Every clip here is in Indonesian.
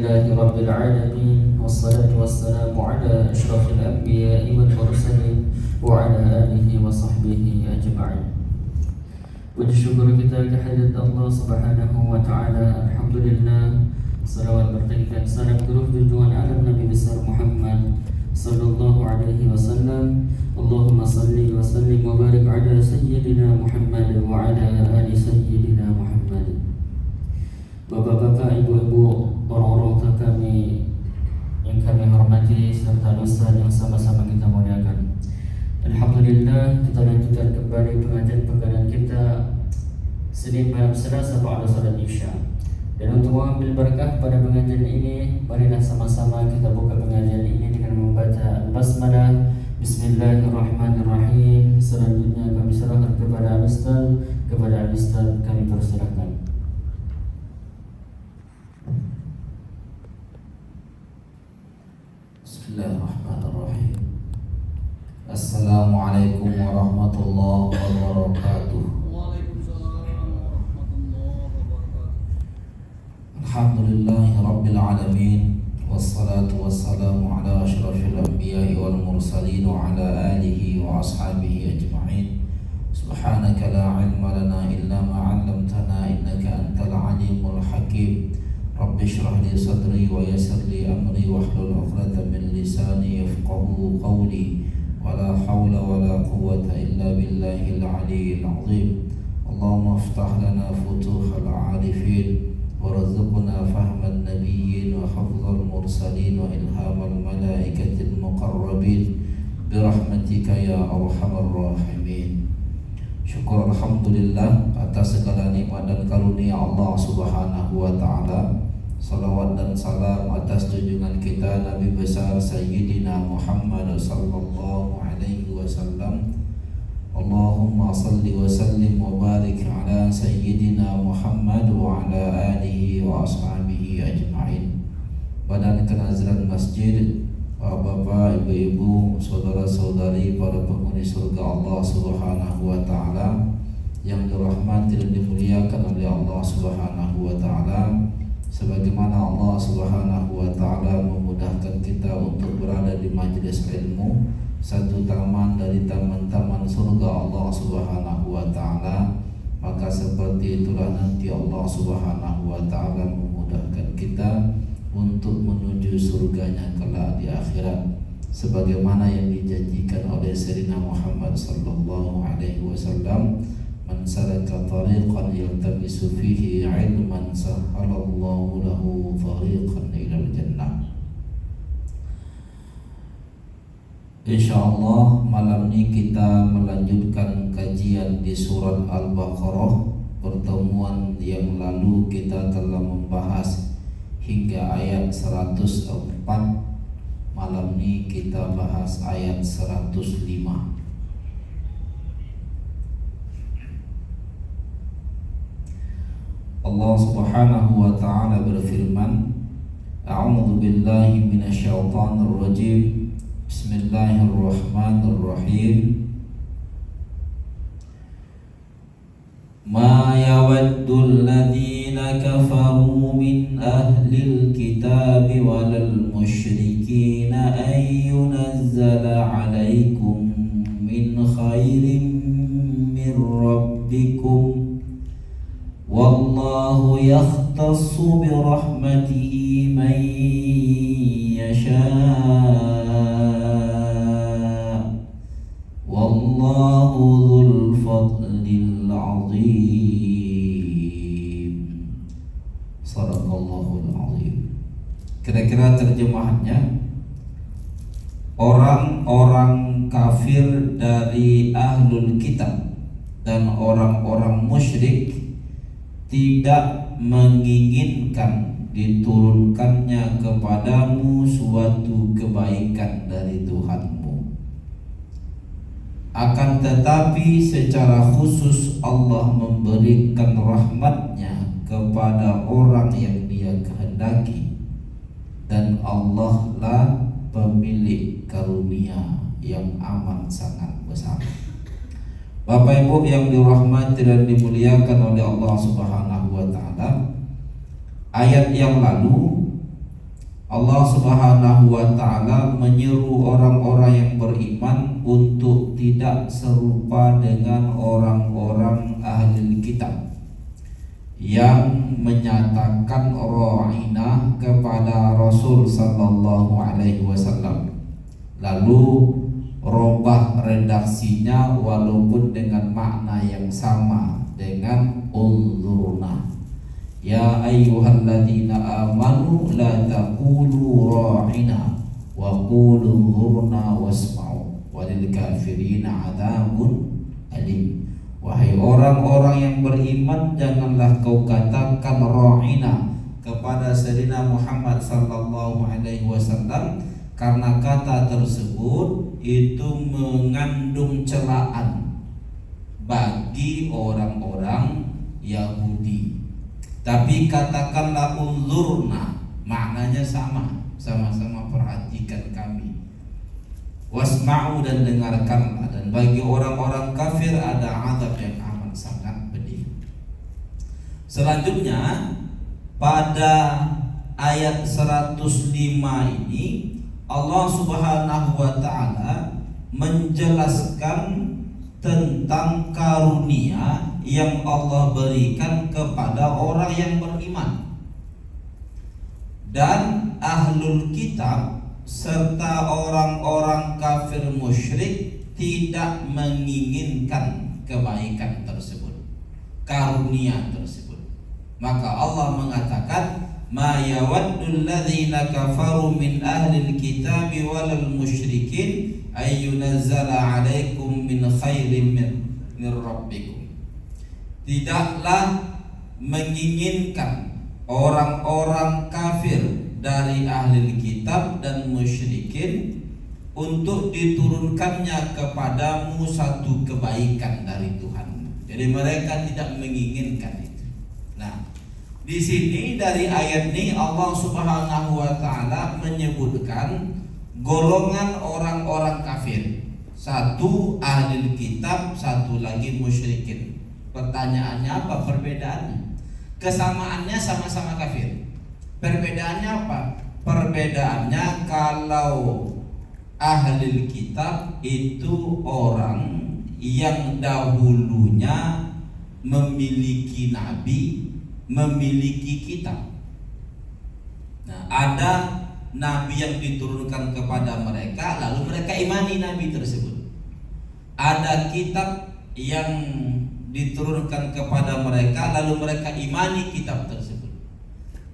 لله رب العالمين والصلاة والسلام على أشرف الأنبياء والمرسلين وعلى آله وصحبه أجمعين. Puji syukur kita kehadirat Allah Subhanahu wa taala. Alhamdulillah. Salawat bertengkar salam turun junjungan alam Nabi besar Muhammad sallallahu alaihi wasallam. Allahumma salli wa sallim wa barik ala sayyidina Muhammad wa ala ali sayyidina Muhammad. Bapak-bapak, ibu-ibu, orang-orang tua kami yang kami hormati serta ustaz yang sama-sama kita muliakan. Alhamdulillah, kita lanjutkan kembali pengajian kita Senin malam Selasa ba'da salat Isya. Dan untuk mengambil berkah pada pengajian ini, marilah sama-sama kita buka pengajian ini dengan membaca Al-Basmalah. Bismillahirrahmanirrahim. Selanjutnya kami serahkan kepada Al-Ustaz. Kami persilahkan. Bismillahirrahmanirrahim. Assalamualaikum warahmatullahi wabarakatuh. Waalaikumsalam warahmatullahi wabarakatuh. Alhamdulillahi rabbil alamin. Wassalatu wassalamu ala asyrafil anbiya'i wal mursalin wa ala alihi wa ashabihi ajma'in. Subhanaka la ilma lana illa ma 'allamtana innaka antal alimul hakim. Rabbi shrah li sadri wa yassir li amri wahlul 'uqdatam min lisani yafqahu qawli. Wala hawla wala quwwata illa billahil 'aliyyil 'azim. Allahumma iftah lana futuhal 'arifin warzuqna fahman nabiyyin wa hafzal mursalin wa ilhamal malaikatil muqarrabin birahmatika ya arhamar rahimin. Syukur alhamdulillah atas segala nikmat dan karunia Allah Subhanahu wa taala. Salawat dan salam atas junjungan kita Nabi besar Sayyidina Muhammad sallallahu alaihi wasallam. Allahumma salli wa sallim wa barik ala Sayyidina Muhammad wa ala alihi wa ashabihi ajma'in. Badan kenaziran masjid, bapak, ibu-ibu, saudara-saudari, para penghuni surga Allah Subhanahu wa taala yang dirahmati dan dimuliakan oleh Allah Subhanahu wa taala. Sebagaimana Allah Subhanahu wa taala memudahkan kita untuk berada di majelis ilmu, satu taman dari taman-taman surga Allah Subhanahu wa taala, maka seperti itulah nanti Allah Subhanahu wa taala memudahkan kita untuk menuju surganya kelak di akhirat, sebagaimana yang dijanjikan oleh Sayyidina Muhammad sallallahu alaihi wasallam. Man salaka tariqan yaltamisu fihi ilman sahhalallahu lahu tariqan ilal jannah. Insyaallah malam ini kita melanjutkan kajian di surat Al-Baqarah. Pertemuan yang lalu kita telah membahas hingga ayat 104. Malam ini kita bahas ayat 105. Allah Subhanahu wa taala berfirman, A'udzu billahi minasyaitonir rajim. Bismillahirrahmanirrahim. Ma yawaddu alladhina kafaru min ahlil kitabi walal musyrikina an yunazzala 'alaikum min khairin min rabbikum wallahu yakhtassu birahmatihi man yasha' wallahu dzul fadlil 'azim. Shadaqallahul 'azim. Kira-kira terjemahannya, orang-orang kafir dari ahlul kitab dan orang-orang musyrik tidak menginginkan diturunkannya kepadamu suatu kebaikan dari Tuhanmu. Akan tetapi secara khusus Allah memberikan rahmatnya kepada orang yang Dia kehendaki, dan Allah lah pemilik karunia yang amat sangat besar. Bapak Ibu yang dirahmati dan dimuliakan oleh Allah Subhanahu wa taala, ayat yang lalu Allah Subhanahu wa ta'ala menyeru orang-orang yang beriman untuk tidak serupa dengan orang-orang ahli kitab yang menyatakan ra'ina kepada Rasul sallallahu alaihi wasallam, lalu robah redaksinya walaupun dengan makna yang sama dengan unzurna. Ya ayyuhalladzina amanu la taqulu ra'ina wa qulu unzurna wasma'u walil kafirina adzabun alim. Wahai orang-orang yang beriman, janganlah kau katakan ra'ina kepada Sayyidina Muhammad sallallahu alaihi wasallam, karena kata tersebut itu mengandung celaan bagi orang-orang Yahudi. Tapi katakanlah unzurna, maknanya sama-sama perhatikan kami. Wasma'u, dan dengarkanlah. Dan bagi orang-orang kafir ada azab yang amat sangat pedih. Selanjutnya pada ayat 105 ini Allah Subhanahu wa ta'ala menjelaskan tentang karunia yang Allah berikan kepada orang yang beriman. Dan ahlul kitab serta orang-orang kafir musyrik tidak menginginkan kebaikan tersebut, karunia tersebut. Maka Allah mengatakan, ma yawaddul ladzina kafaru min ahlil kitabi walal musyrikin ayyunazzala alaikum min khairin min rabbikum. Tidaklah menginginkan orang-orang kafir dari ahli kitab dan musyrikin untuk diturunkannya kepadamu satu kebaikan dari Tuhan. Jadi mereka tidak menginginkan itu. Nah, di sini dari ayat ini Allah Subhanahu wa ta'ala menyebutkan golongan orang-orang kafir. Satu ahli kitab, satu lagi musyrikin. Pertanyaannya apa perbedaannya? Kesamaannya sama-sama kafir. Perbedaannya apa? Perbedaannya kalau ahli kitab itu orang yang dahulunya memiliki nabi, memiliki kitab. Nah, ada nabi yang diturunkan kepada mereka, lalu mereka imani nabi tersebut. Ada kitab yang diturunkan kepada mereka, lalu mereka imani kitab tersebut.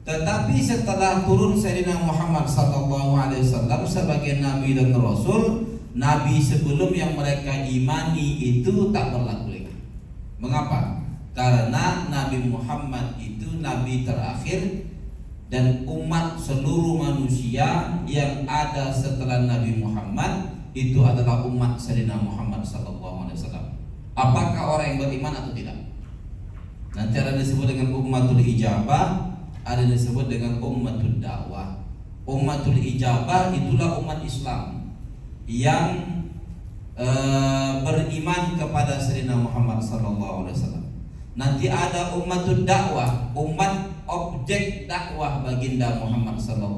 Tetapi setelah turun Sayyidina Muhammad SAW sebagai nabi dan rasul, nabi sebelum yang mereka imani itu tak berlaku lagi. Mengapa? Karena Nabi Muhammad itu nabi terakhir, dan umat seluruh manusia yang ada setelah Nabi Muhammad itu adalah umat Sayyidina Muhammad SAW. Apakah orang yang beriman atau tidak? Nanti ada disebut dengan ummatul ijabah, ada disebut dengan ummatul dakwah. Ummatul ijabah itulah umat Islam yang beriman kepada Sayyidina Muhammad SAW. Nanti ada ummatul dakwah, umat objek dakwah baginda Muhammad SAW.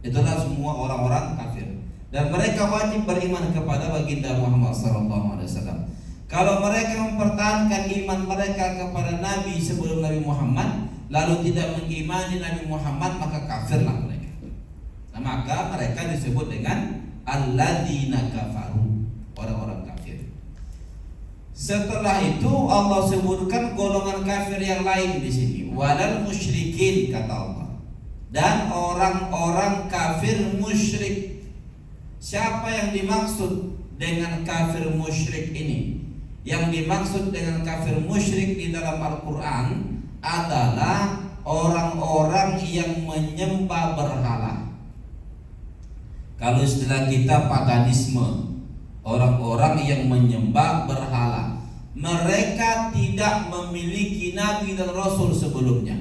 Itulah semua orang-orang kafir, dan mereka wajib beriman kepada baginda Muhammad SAW. Kalau mereka mempertahankan iman mereka kepada Nabi sebelum Nabi Muhammad, lalu tidak mengimani Nabi Muhammad, maka kafirlah mereka. Nah, maka mereka disebut dengan alladzina kafaru, orang-orang kafir. Setelah itu Allah sebutkan golongan kafir yang lain di sini, walal musyrikin, kata Allah, dan orang-orang kafir musyrik. Siapa yang dimaksud dengan kafir musyrik ini? Yang dimaksud dengan kafir musyrik di dalam Al-Quran adalah orang-orang yang menyembah berhala. Kalau istilah kita paganisme, orang-orang yang menyembah berhala. Mereka tidak memiliki nabi dan rasul sebelumnya,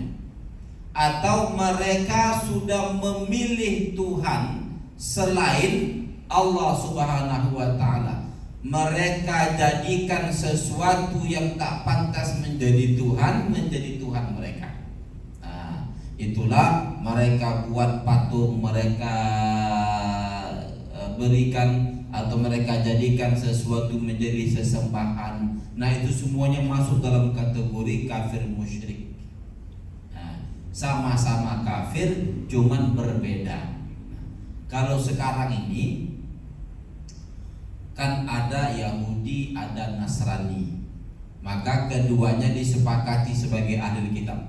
atau mereka sudah memilih Tuhan selain Allah Subhanahu wa ta'ala. Mereka jadikan sesuatu yang tak pantas menjadi Tuhan mereka. Nah, itulah mereka buat patung, mereka berikan atau mereka jadikan sesuatu menjadi sesembahan. Nah, itu semuanya masuk dalam kategori kafir musyrik. Nah, sama-sama kafir, cuman berbeda. Kalau sekarang ini kan ada Yahudi, ada Nasrani, maka keduanya disepakati sebagai ahli kitab.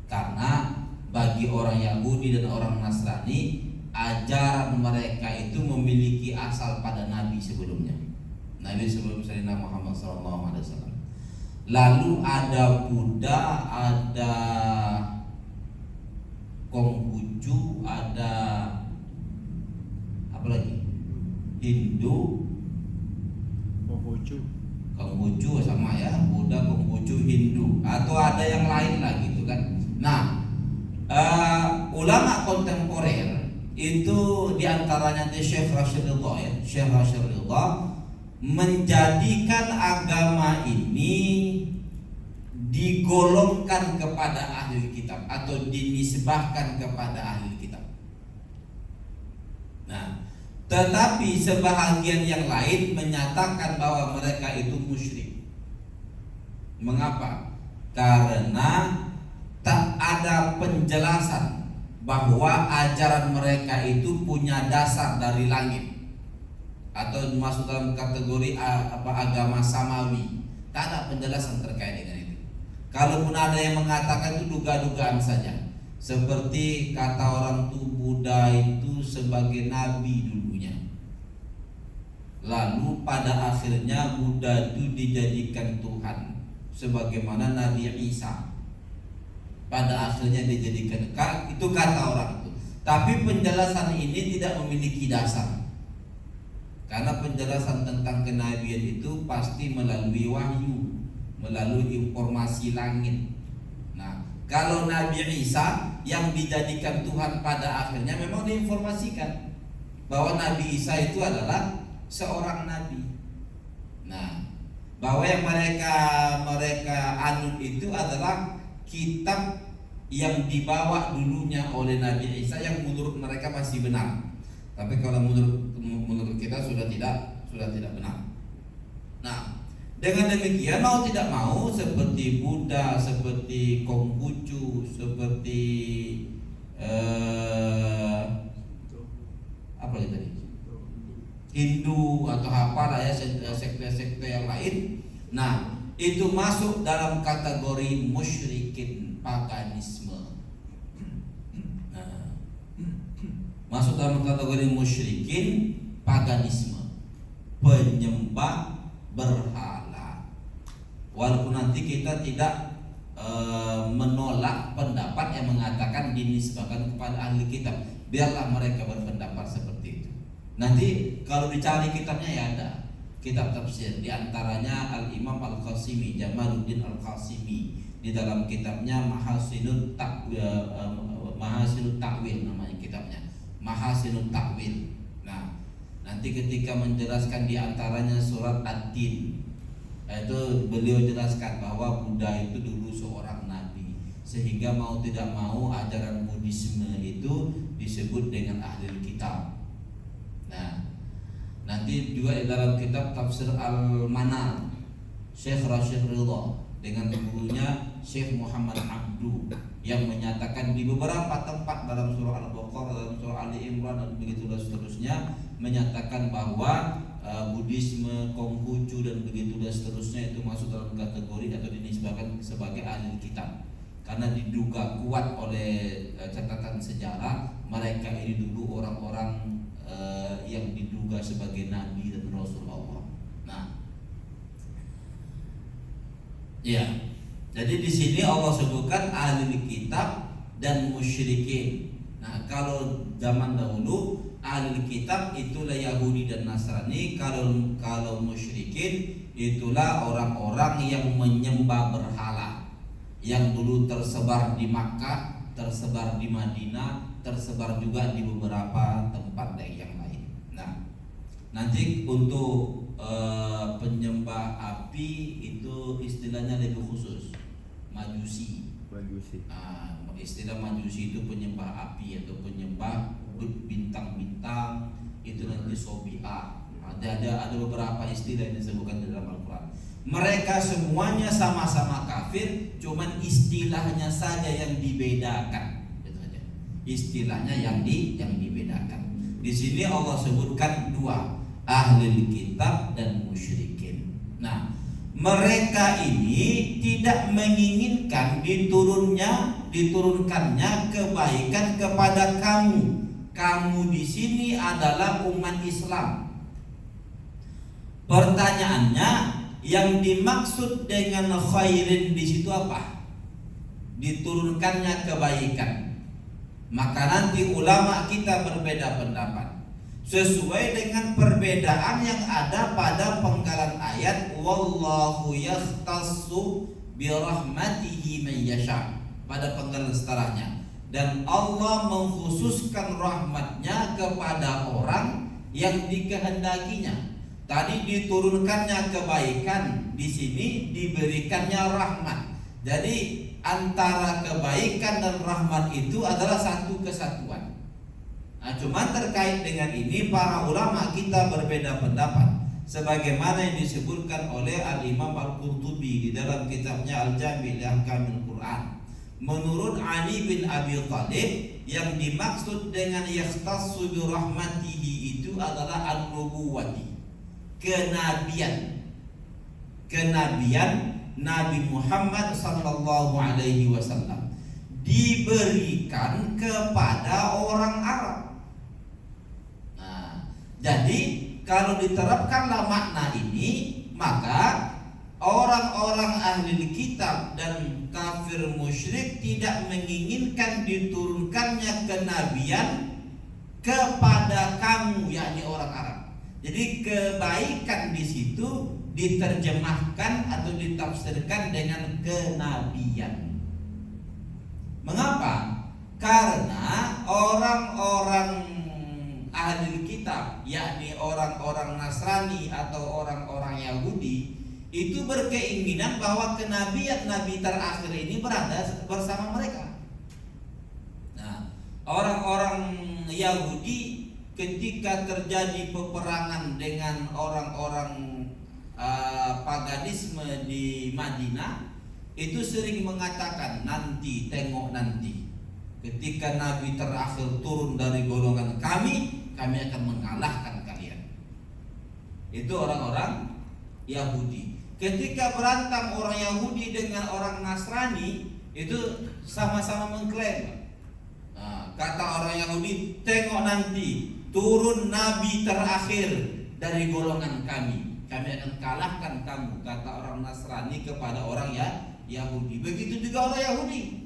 Karena bagi orang Yahudi dan orang Nasrani, ajaran mereka itu memiliki asal pada Nabi sebelumnya, Nabi sebelum Sayyidina Muhammad SAW. Lalu ada Buddha, ada Konghucu, ada apa lagi? Hindu, Konghucu sama ya, Buddha, Konghucu, Hindu, atau ada yang lain lagi gitu kan. Nah, ulama kontemporer itu diantaranya Syekh Rashid Ridha ya, Syekh Rashid Ridha menjadikan agama ini digolongkan kepada ahli kitab atau dinisbahkan kepada ahli kitab. Nah, tetapi sebahagian yang lain menyatakan bahwa mereka itu musyrik. Mengapa? Karena tak ada penjelasan bahwa ajaran mereka itu punya dasar dari langit atau masuk dalam kategori agama samawi. Tak ada penjelasan terkait dengan itu. Kalaupun ada yang mengatakan itu duga-dugaan saja. Seperti kata orang tuh Buddha itu sebagai nabi dulunya. Lalu pada akhirnya Buddha itu dijadikan Tuhan, sebagaimana Nabi Isa pada akhirnya dijadikan, itu kata orang itu. Tapi penjelasan ini tidak memiliki dasar, karena penjelasan tentang kenabian itu pasti melalui wahyu, melalui informasi langit. Nah, kalau Nabi Isa yang dijadikan Tuhan pada akhirnya memang diinformasikan bahwa Nabi Isa itu adalah seorang nabi. Nah, bahwa yang mereka anut itu adalah kitab yang dibawa dulunya oleh Nabi Isa yang menurut mereka masih benar. Tapi kalau menurut kita sudah tidak benar. Nah, dengan demikian mau tidak mau seperti Buddha, seperti Konghucu, seperti apa lagi tadi? Hindu atau apalah ya, sekte-sekte yang lain. Nah, itu masuk dalam kategori musyrikin, paganisme. Nah, masuk dalam kategori musyrikin, paganisme, penyembah berhala. Walaupun nanti kita tidak menolak pendapat yang mengatakan dinisbahkan kepada ahli kitab, biarlah mereka berpendapat seperti itu. Nanti kalau dicari kitabnya ya ada kitab tafsir, diantaranya Al-Imam Al-Qasimi, Jamaluddin Al-Qasimi, di dalam kitabnya Mahasinut Ta'wil namanya kitabnya, Mahasinut Ta'wil. Nah, nanti ketika menjelaskan diantaranya surat Ad-Din, itu beliau jelaskan bahwa Buddha itu dulu seorang nabi, sehingga mau tidak mau ajaran Buddhisme itu disebut dengan ahli kitab. Nah, nanti juga di dalam kitab Tafsir Al-Manar, Syekh Rashid Ridha dengan gurunya Syekh Muhammad Abdu yang menyatakan di beberapa tempat dalam surah Al-Baqarah, dalam surah Ali Imran dan begitu seterusnya, menyatakan bahwa Buddhisme, Konghucu dan begitu seterusnya itu masuk dalam kategori atau dinisbahkan sebagai ahli kitab, karena diduga kuat oleh catatan sejarah mereka ini dulu orang-orang yang diduga sebagai nabi dan rasul Allah. Nah, ya, jadi di sini Allah sebutkan ahli kitab dan musyrikin. Nah, kalau zaman dahulu ahli kitab itulah Yahudi dan Nasrani, kalau musyrikin itulah orang-orang yang menyembah berhala, yang dulu tersebar di Makkah, tersebar di Madinah, tersebar juga di beberapa tempat yang lain. Nah, nanti untuk penyembah api itu istilahnya lebih khusus, Majusi. Majusi. Istilah Majusi itu penyembah api atau penyembah bintang-bintang, itu nanti Sobi'a. Ada beberapa istilah yang disebutkan di dalam Al-Quran. Mereka semuanya sama-sama kafir, cuman istilahnya saja yang dibedakan. Itu saja. Istilahnya yang dibedakan. Di sini Allah sebutkan dua, ahli kitab dan musyrikin. Nah, mereka ini tidak menginginkan diturunkannya kebaikan kepada kamu. Kamu di sini adalah umat Islam. Pertanyaannya, yang dimaksud dengan khairin di situ apa? Diturunkannya kebaikan. Maka nanti ulama kita berbeda pendapat sesuai dengan perbedaan yang ada pada penggalan ayat wallahu yahtassu birahmatihi man yasha, pada penggalan setelahnya, dan Allah mengkhususkan rahmatnya kepada orang yang dikehendakinya. Tadi diturunkannya kebaikan, di sini diberikannya rahmat. Jadi antara kebaikan dan rahmat itu adalah satu kesatuan. Nah, cuma terkait dengan ini para ulama kita berbeda pendapat, sebagaimana yang disebutkan oleh Al-Imam Al-Qurtubi di dalam kitabnya Al-Jami' li Ahkamil Quran. Menurut Ali bin Abi Thalib, yang dimaksud dengan yahtassu bi rahmatihi itu adalah an-nubuwati, kenabian Nabi Muhammad sallallahu alaihi wasallam diberikan kepada orang Arab. Nah, jadi kalau diterapkanlah makna ini, maka orang-orang ahli kitab dan kafir musyrik tidak menginginkan diturunkannya kenabian kepada kamu, yakni orang Arab. Jadi kebaikan di situ diterjemahkan atau ditafsirkan dengan kenabian. Mengapa? Karena orang-orang ahli kitab, yakni orang-orang Nasrani atau orang-orang Yahudi, itu berkeinginan bahwa kenabian Nabi terakhir ini berada bersama mereka. Nah, orang-orang Yahudi ketika terjadi peperangan dengan orang-orang paganisme di Madinah, itu sering mengatakan nanti, tengok nanti, ketika Nabi terakhir turun dari golongan kami akan mengalahkan kalian. Itu orang-orang Yahudi. Ketika berantem orang Yahudi dengan orang Nasrani, itu sama-sama mengklaim. Nah, kata orang Yahudi, tengok nanti turun Nabi terakhir dari golongan kami akan kalahkan kamu, kata orang Nasrani kepada orang Yahudi. Begitu juga orang Yahudi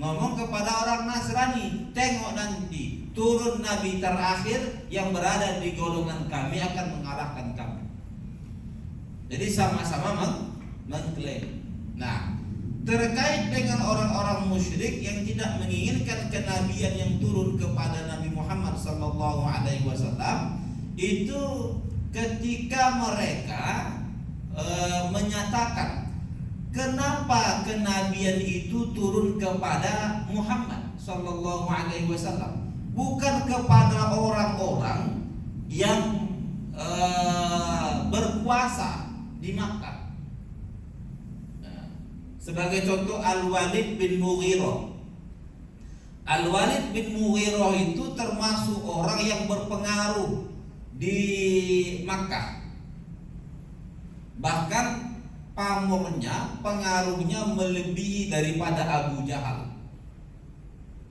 ngomong kepada orang Nasrani, tengok nanti turun Nabi terakhir yang berada di golongan kami akan mengalahkan kamu. Jadi sama-sama mengklaim. Nah, terkait dengan orang-orang musyrik yang tidak menginginkan kenabian yang turun kepada Nabi Muhammad SAW, itu ketika mereka menyatakan kenapa kenabian itu turun kepada Muhammad SAW, bukan kepada orang-orang yang berkuasa di Makkah. Nah, sebagai contoh Al-Walid bin Mughirah. Al-Walid bin Mughirah itu termasuk orang yang berpengaruh di Makkah. Bahkan pamornya, pengaruhnya melebihi daripada Abu Jahal,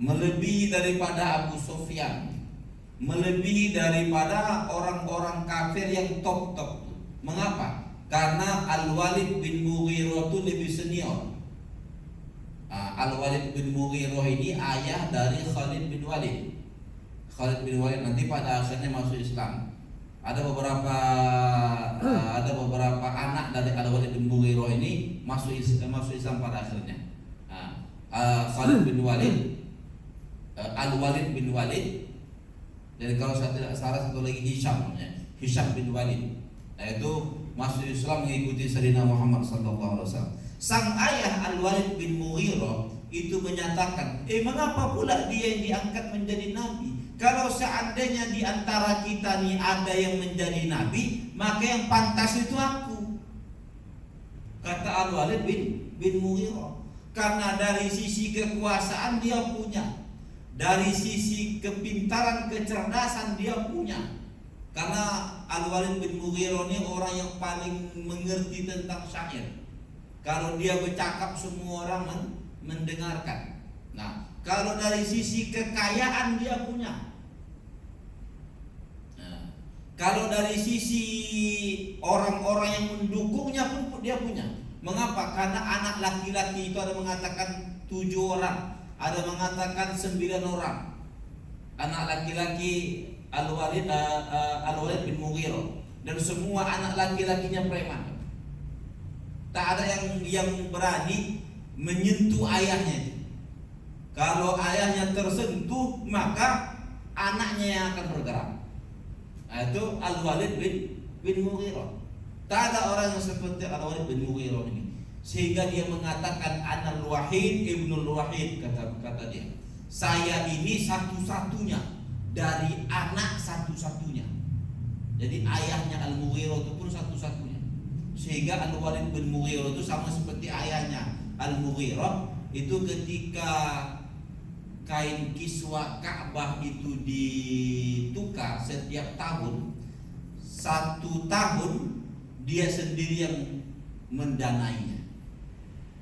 melebihi daripada Abu Sufyan, melebihi daripada orang-orang kafir yang top-top. Mengapa? Karena Al-Walid bin Mughirah itu lebih senior. Al-Walid bin Mughirah ini ayah dari Khalid bin Walid. Khalid bin Walid nanti pada akhirnya masuk Islam. Ada beberapa anak dari Al-Walid bin Mughirah ini masuk Islam pada akhirnya. Khalid bin Walid, Al-Walid bin Walid, dan kalau saya tidak salah satu lagi Hisham bin Walid. Nah, itu masuk Islam mengikuti Sayyidina Muhammad SAW. Sang ayah Al-Walid bin Mughirah itu menyatakan, mengapa pula dia yang diangkat menjadi nabi? Kalau seandainya di antara kita nih ada yang menjadi nabi, maka yang pantas itu aku. Kata Al-Walid bin Mughirah. Karena dari sisi kekuasaan dia punya, dari sisi kepintaran, kecerdasan dia punya. Karena Al-Walid bin Mughirah ini orang yang paling mengerti tentang syair. Kalau dia bercakap semua orang mendengarkan. Nah, kalau dari sisi kekayaan dia punya. Nah, kalau dari sisi orang-orang yang mendukungnya pun dia punya. Mengapa? Karena anak laki-laki itu ada mengatakan 7 orang, ada mengatakan 9 orang. Anak laki-laki Al-Walid bin Mughirah, dan semua anak laki-lakinya preman. Tak ada yang berani menyentuh ayahnya. Kalau ayahnya tersentuh, maka anaknya yang akan bergerak. Nah, itu Al-Walid bin Mughirah. Tak ada orang yang seperti Al-Walid bin Mughirah ini. Sehingga dia mengatakan Anal Wahid ibnul Wahid, kata dia. Saya ini satu-satunya dari anak satu-satunya. Jadi ayahnya Al-Mughirah itu pun satu-satunya. Sehingga Al-Walid bin Mughirah itu sama seperti ayahnya Al-Mughirah. Itu ketika kain kiswa Ka'bah itu ditukar setiap tahun, 1 tahun dia sendiri yang mendanainya.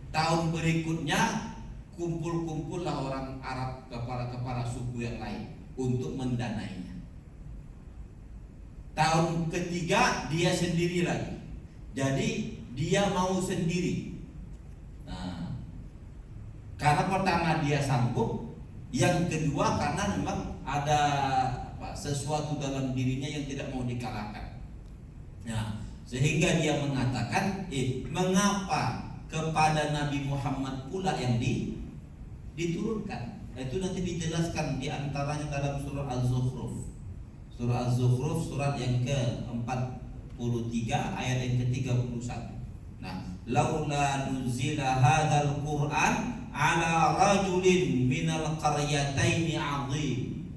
Tahun berikutnya kumpul-kumpullah orang Arab, kepala-kepala suku yang lain untuk mendanainya. Tahun ketiga dia sendiri lagi. Jadi dia mau sendiri. Nah, karena pertama dia sanggup, yang kedua karena memang ada sesuatu dalam dirinya yang tidak mau dikalahkan. Nah, sehingga dia mengatakan, mengapa kepada Nabi Muhammad pula yang diturunkan? Itu nanti dijelaskan di antaranya dalam surah Az-Zukhruf. Surah Az-Zukhruf surat yang ke-43 ayat yang ke-31. Nah, laula nuzila hadzal Qur'an ala rajulin minal qaryataini 'azim.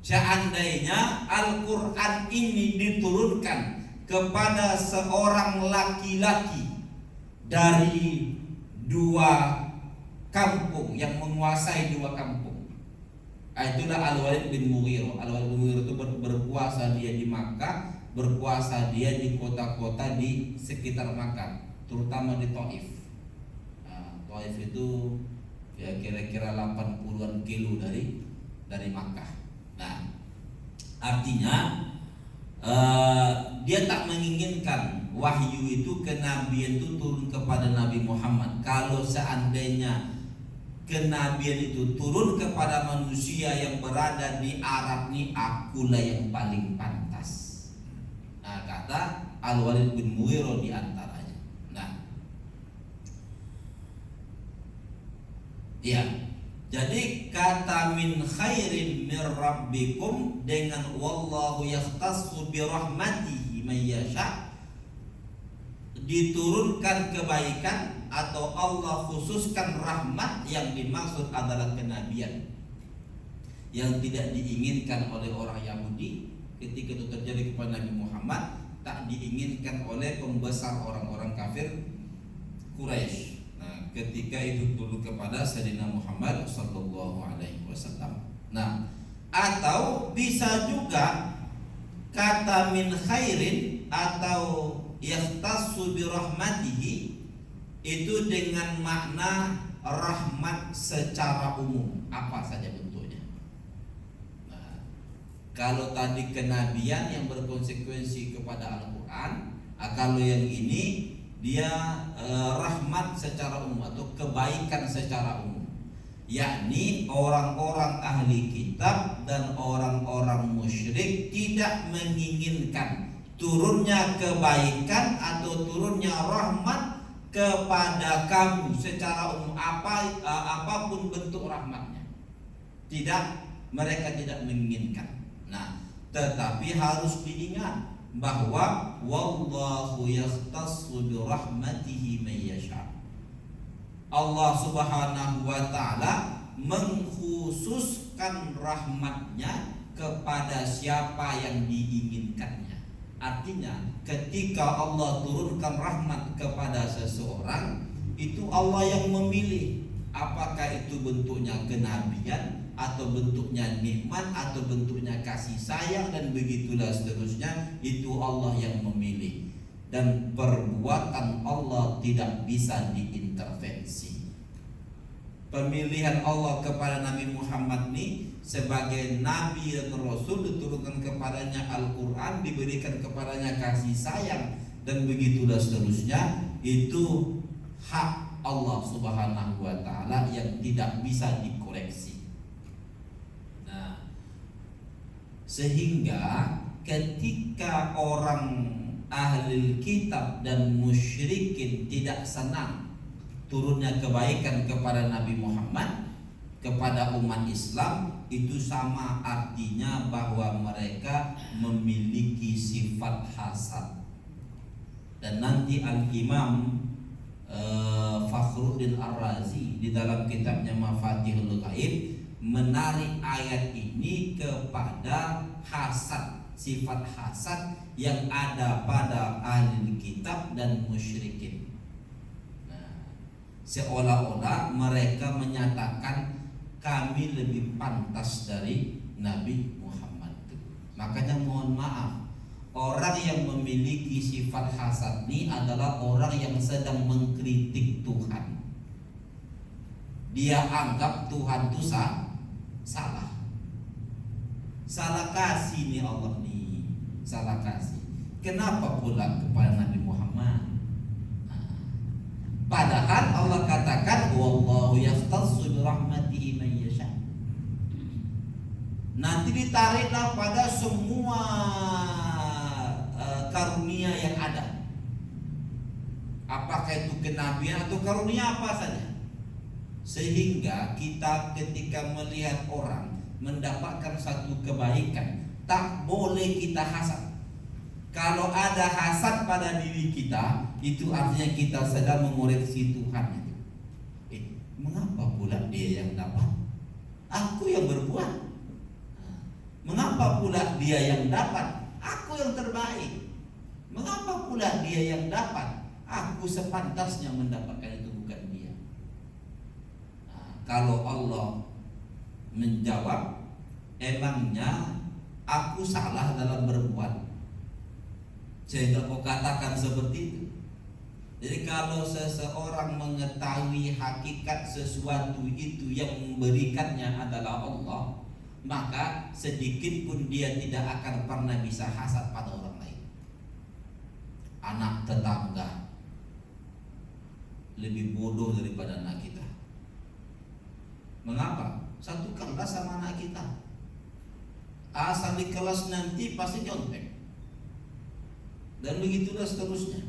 Seandainya Al-Qur'an ini diturunkan kepada seorang laki-laki dari 2 kampung yang menguasai 2 kampung. Itulah Al-Walid bin Mughirah. Al-Walid bin Mughirah itu berkuasa dia di Makkah, berkuasa dia di kota-kota di sekitar Makkah, terutama di Taif. Nah, Taif itu ya kira-kira 80-an kilo dari Makkah. Nah, artinya dia tak menginginkan wahyu itu, kenabian itu turun kepada Nabi Muhammad. Kalau seandainya kenabian itu turun kepada manusia yang berada di Arab ini, akulah yang paling pantas. Nah, kata Al-Walid bin Mughirah di antaranya. Nah, ya, jadi kata min khairin mir rabbikum dengan wallahu yakhtassu bi rahmatihi may yasha, diturunkan kebaikan atau Allah khususkan rahmat. Yang dimaksud adalah kenabian yang tidak diinginkan oleh orang Yahudi ketika itu terjadi kepada Nabi Muhammad, tak diinginkan oleh pembesar orang-orang kafir Quraisy. Nah, ketika itu turun kepada Sayyidina Muhammad sallallahu alaihi wasallam. Nah, atau bisa juga kata min khairin atau yahtassu bi rahmatihi itu dengan makna rahmat secara umum, apa saja bentuknya. Nah, kalau tadi kenabian yang berkonsekuensi kepada Al-Quran, kalau yang ini dia rahmat secara umum atau kebaikan secara umum, yakni orang-orang ahli kitab dan orang-orang musyrik tidak menginginkan turunnya kebaikan atau turunnya rahmat kepada kamu secara umum, apapun bentuk rahmatnya. Tidak, mereka tidak menginginkan. Nah, tetapi harus diingat bahwa wallahu yakhtassu bi rahmatihi may yasha. Allah Subhanahu wa taala mengkhususkan rahmatnya kepada siapa yang diinginkannya. Artinya ketika Allah turunkan rahmat kepada seseorang, itu Allah yang memilih. Apakah itu bentuknya kenabian, atau bentuknya nikmat, atau bentuknya kasih sayang, dan begitulah seterusnya. Itu Allah yang memilih. Dan perbuatan Allah tidak bisa diintervensi. Pemilihan Allah kepada Nabi Muhammad ini sebagai Nabi dan Rasul, diturunkan kepadanya Al-Quran, diberikan kepadanya kasih sayang, dan begitulah seterusnya. Itu hak Allah Subhanahu wa taala yang tidak bisa dikoreksi. Nah, sehingga ketika orang ahli kitab dan musyrikin tidak senang turunnya kebaikan kepada Nabi Muhammad, kepada umat Islam, itu sama artinya bahwa mereka memiliki sifat hasad. Dan nanti Al-Imam Fakhruddin Ar-Razi di dalam kitabnya Mafatihul Ghaib menarik ayat ini kepada hasad, sifat hasad yang ada pada ahli kitab dan musyrikin. Nah, seolah-olah mereka menyatakan kami lebih pantas dari Nabi Muhammad. Makanya mohon maaf, orang yang memiliki sifat hasad ini adalah orang yang sedang mengkritik Tuhan. Dia anggap Tuhan itu salah. Salah kasih nih Allah nih, salah kasih. Kenapa pula kepada Nabi Muhammad? Padahal Allah katakan wallahu yahtassu bi rahmatihi man yasha. Nanti ditariklah pada semua karunia yang ada. Apakah itu kenabian atau karunia apa saja. Sehingga kita ketika melihat orang mendapatkan satu kebaikan, tak boleh kita hasad. Kalau ada hasad pada diri kita, itu artinya kita sedang mengoreksi Tuhan. Mengapa pula dia yang dapat? Aku yang berbuat. Mengapa pula dia yang dapat? Aku yang terbaik. Mengapa pula dia yang dapat? Aku sepantasnya mendapatkan itu, bukan dia. Kalau Allah menjawab, emangnya aku salah dalam berbuat sehingga kau katakan seperti itu? Jadi kalau seseorang mengetahui hakikat sesuatu itu yang memberikannya adalah Allah, maka sedikit pun dia tidak akan pernah bisa hasad pada orang lain. Anak tetangga lebih bodoh daripada anak kita. Mengapa? Satu kelas sama anak kita. Asal di kelas nanti pasti nyontek. Dan begitulah seterusnya.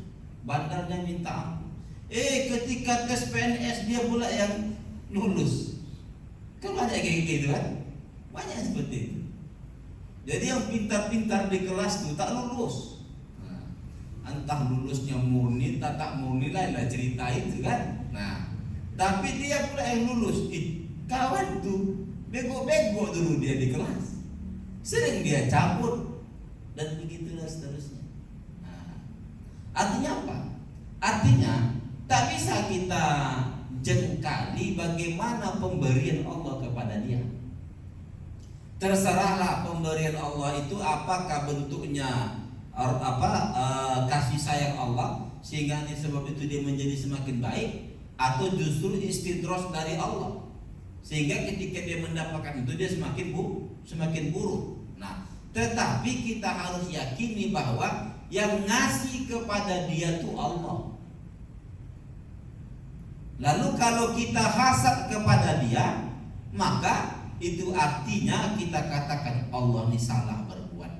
Bandarnya minta ampun. Ketika tes PNS dia pula yang lulus. Kan banyak kayak gitu kan? Banyak seperti itu. Jadi yang pintar-pintar di kelas itu tak lulus. Entah lulusnya murni, tak murni lah cerita itu kan. Nah, tapi dia pula yang lulus. Kawan tuh bego-bego dulu dia di kelas. Sering dia cabut. Dan begitulah seterusnya. Artinya apa? Artinya tak bisa kita jengkali bagaimana pemberian Allah kepada dia. Terserahlah pemberian Allah itu apakah bentuknya kasih sayang Allah sehingga sebab itu dia menjadi semakin baik, atau justru istidros dari Allah sehingga ketika dia mendapatkan itu dia semakin buruk. Nah, tetapi kita harus yakini bahwa yang ngasih kepada dia itu Allah. Lalu kalau kita hasad kepada dia, maka itu artinya kita katakan Allah ini salah berbuat.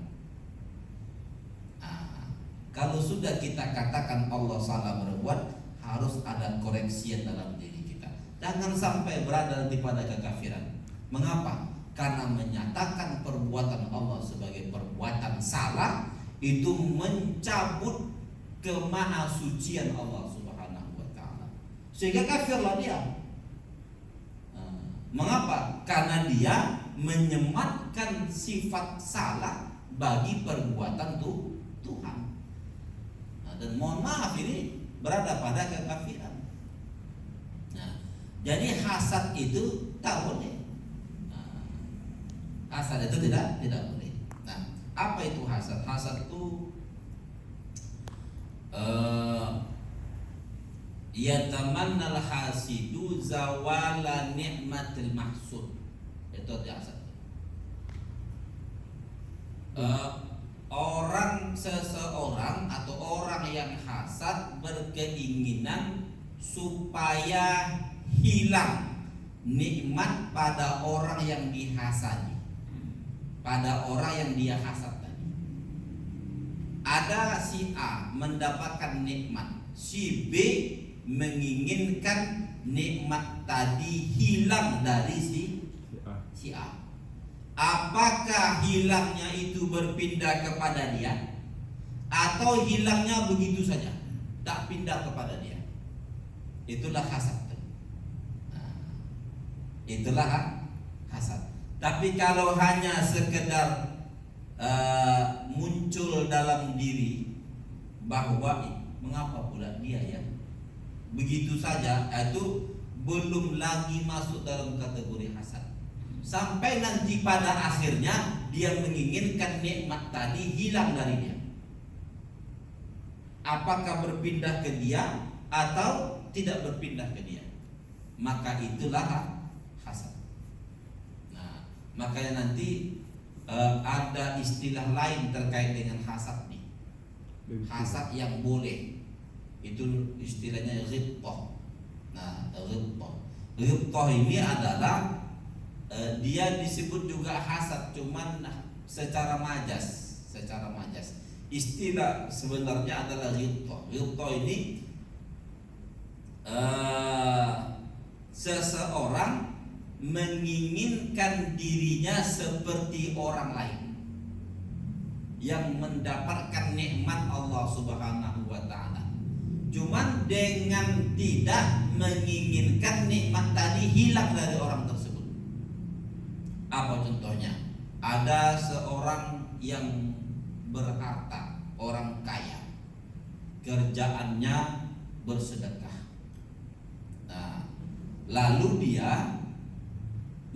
Kalau sudah kita katakan Allah salah berbuat, harus ada koreksian dalam diri kita. Jangan sampai berada nanti pada kekafiran. Mengapa? Karena menyatakan perbuatan Allah sebagai perbuatan salah itu mencabut kemahasucian Allah Subhanahu wa ta'ala. sehingga kafirlah dia. Mengapa? Karena dia menyematkan sifat salah bagi perbuatan Tuhan. Dan mohon maaf, ini berada pada kekafiran. Jadi hasad itu tak boleh. Hasad itu tidak boleh. Apa itu hasad? Hasad itu yatamannal hasidu zawala ni'matil mahsud. Itu hasad. Seseorang atau orang yang hasad berkeinginan supaya hilang nikmat pada orang yang dihasadi, pada orang yang dia hasad tadi. Ada si A mendapatkan nikmat, si B menginginkan nikmat tadi hilang dari si A. Apakah hilangnya itu berpindah kepada dia, atau hilangnya begitu saja, tak pindah kepada dia? Itulah hasad. Itulah hasad. Tapi kalau hanya sekedar muncul dalam diri bahwa mengapa pula dia ya begitu saja, itu belum lagi masuk dalam kategori hasad. Sampai nanti pada akhirnya dia menginginkan nikmat tadi hilang dari dia. Apakah berpindah ke dia atau tidak berpindah ke dia, maka itulah hasad. Makanya nanti ada istilah lain terkait dengan hasad nih. Hasad yang boleh itu istilahnya ghibthah. Ghibthah ini adalah dia disebut juga hasad, cuman secara majas. Istilah sebenarnya adalah ghibthah. Ghibthah ini seseorang menginginkan dirinya seperti orang lain yang mendapatkan nikmat Allah Subhanahu wa taala, cuman dengan tidak menginginkan nikmat tadi hilang dari orang tersebut. Apa contohnya? Ada seorang yang berharta, orang kaya, kerjaannya bersedekah. Lalu dia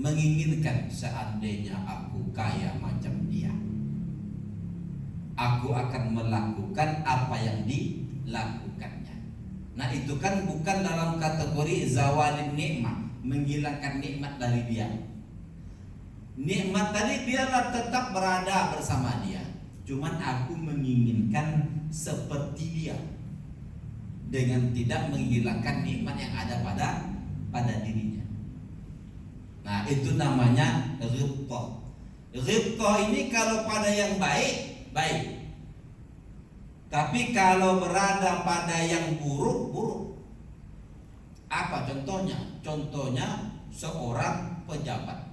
menginginkan, seandainya aku kaya macam dia, aku akan melakukan apa yang dilakukannya. Itu kan bukan dalam kategori zawalin nikmat, menghilangkan nikmat dari dia. Nikmat tadi biarlah tetap berada bersama dia, cuman aku menginginkan seperti dia dengan tidak menghilangkan nikmat yang ada pada dirinya. Itu namanya ghibthah. Ghibthah ini kalau pada yang baik, tapi kalau berada pada yang buruk. Apa contohnya? Contohnya seorang pejabat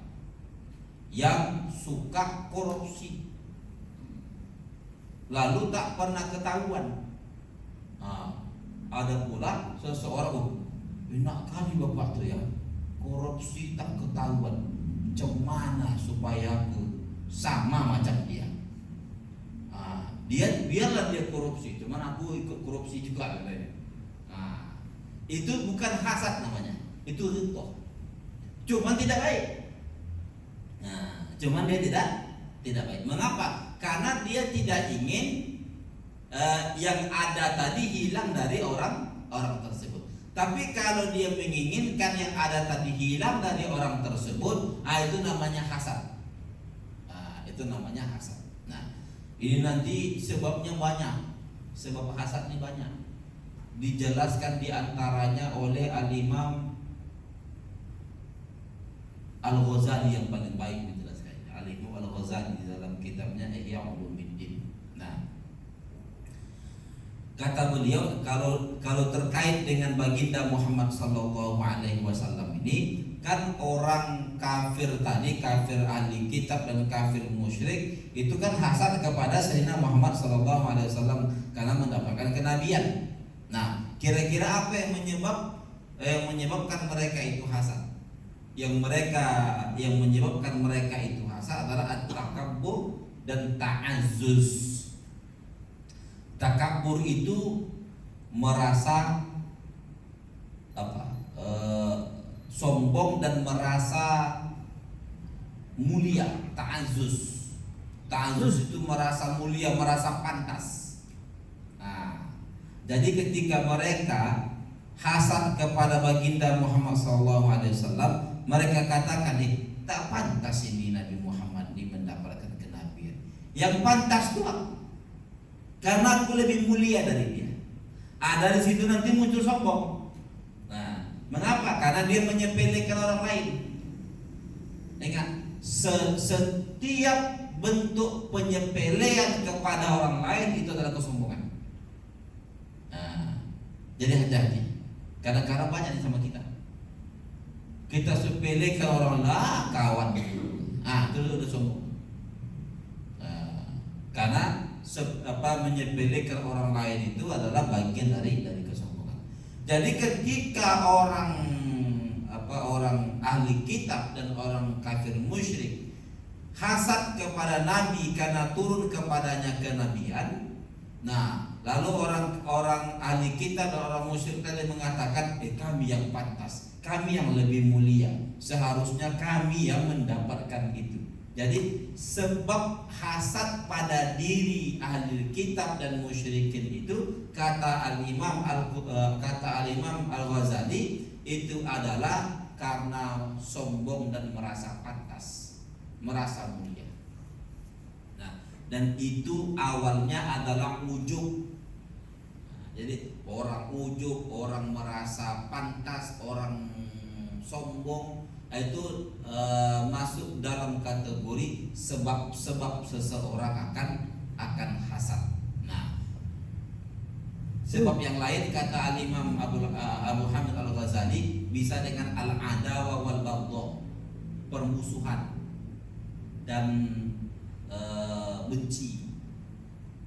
yang suka korupsi, lalu tak pernah ketahuan. Ada pula seseorang, enak kali bapak tuh ya, korupsi tak ketahuan, cemana supaya aku sama macam dia. Dia biarlah dia korupsi, cuman aku ikut korupsi juga katanya. Itu bukan hasad namanya, itu ghibthah. Cuman tidak baik. Cuman dia tidak baik. Mengapa? Karena dia tidak ingin yang ada tadi hilang dari orang tersebut. Tapi kalau dia menginginkan yang ada tadi hilang dari orang tersebut, itu namanya hasad. Itu namanya hasad. Ini nanti sebabnya banyak. Sebab hasad ini banyak. Dijelaskan diantaranya oleh Al-Imam Al-Ghazali yang paling baik menjelaskan. Al-Imam Al-Ghazali di dalam kitabnya Ihya Ulumuddin. Kata beliau, kalau terkait dengan baginda Muhammad sallallahu alaihi wasallam ini, kan orang kafir tadi, kafir ahli kitab dan kafir musyrik itu kan hasad kepada Sayyidina Muhammad sallallahu alaihi wasallam karena mendapatkan kenabian. Kira-kira apa yang yang menyebabkan mereka itu hasad. Yang menyebabkan mereka itu hasad adalah at-takabbur dan ta'azzuz. Takabur itu merasa sombong dan merasa mulia. Ta'azzuz itu merasa mulia, merasa pantas. Nah, jadi ketika mereka hasad kepada baginda Muhammad SAW, mereka katakan, tak pantas ini Nabi Muhammad ini mendapatkan kenabian. Yang pantas itu aku, karena aku lebih mulia dari dia. Dari situ nanti muncul sombong. Nah, mengapa? Karena dia menyepelekan orang lain. Ingat, setiap bentuk penyepelean kepada orang lain itu adalah kesombongan. Nah, jadi hati-hati. Kadang-kadang banyak nih sama kita. Kita sepelekan orang lah kawan. Itu udah sombong. Karena menyepelekan orang lain itu adalah bagian dari kesombongan. Jadi ketika orang ahli kitab dan orang kafir musyrik hasad kepada Nabi karena turun kepadanya kenabian, nah lalu orang ahli kitab dan orang musyrik tadi mengatakan, kami yang pantas, kami yang lebih mulia, seharusnya kami yang mendapatkan itu. Jadi sebab hasad pada diri ahli kitab dan musyrikin itu, kata al-Imam Al-Ghazali, itu adalah karena sombong dan merasa pantas, merasa mulia. Nah, dan itu awalnya adalah ujub. Jadi orang ujub, orang merasa pantas, orang sombong, itu masuk dalam kategori sebab seseorang akan hasad. Nah, sebab yang lain kata al-Imam Abu Hamid Al-Ghazali bisa dengan al-adawa wal baghdha, permusuhan dan benci.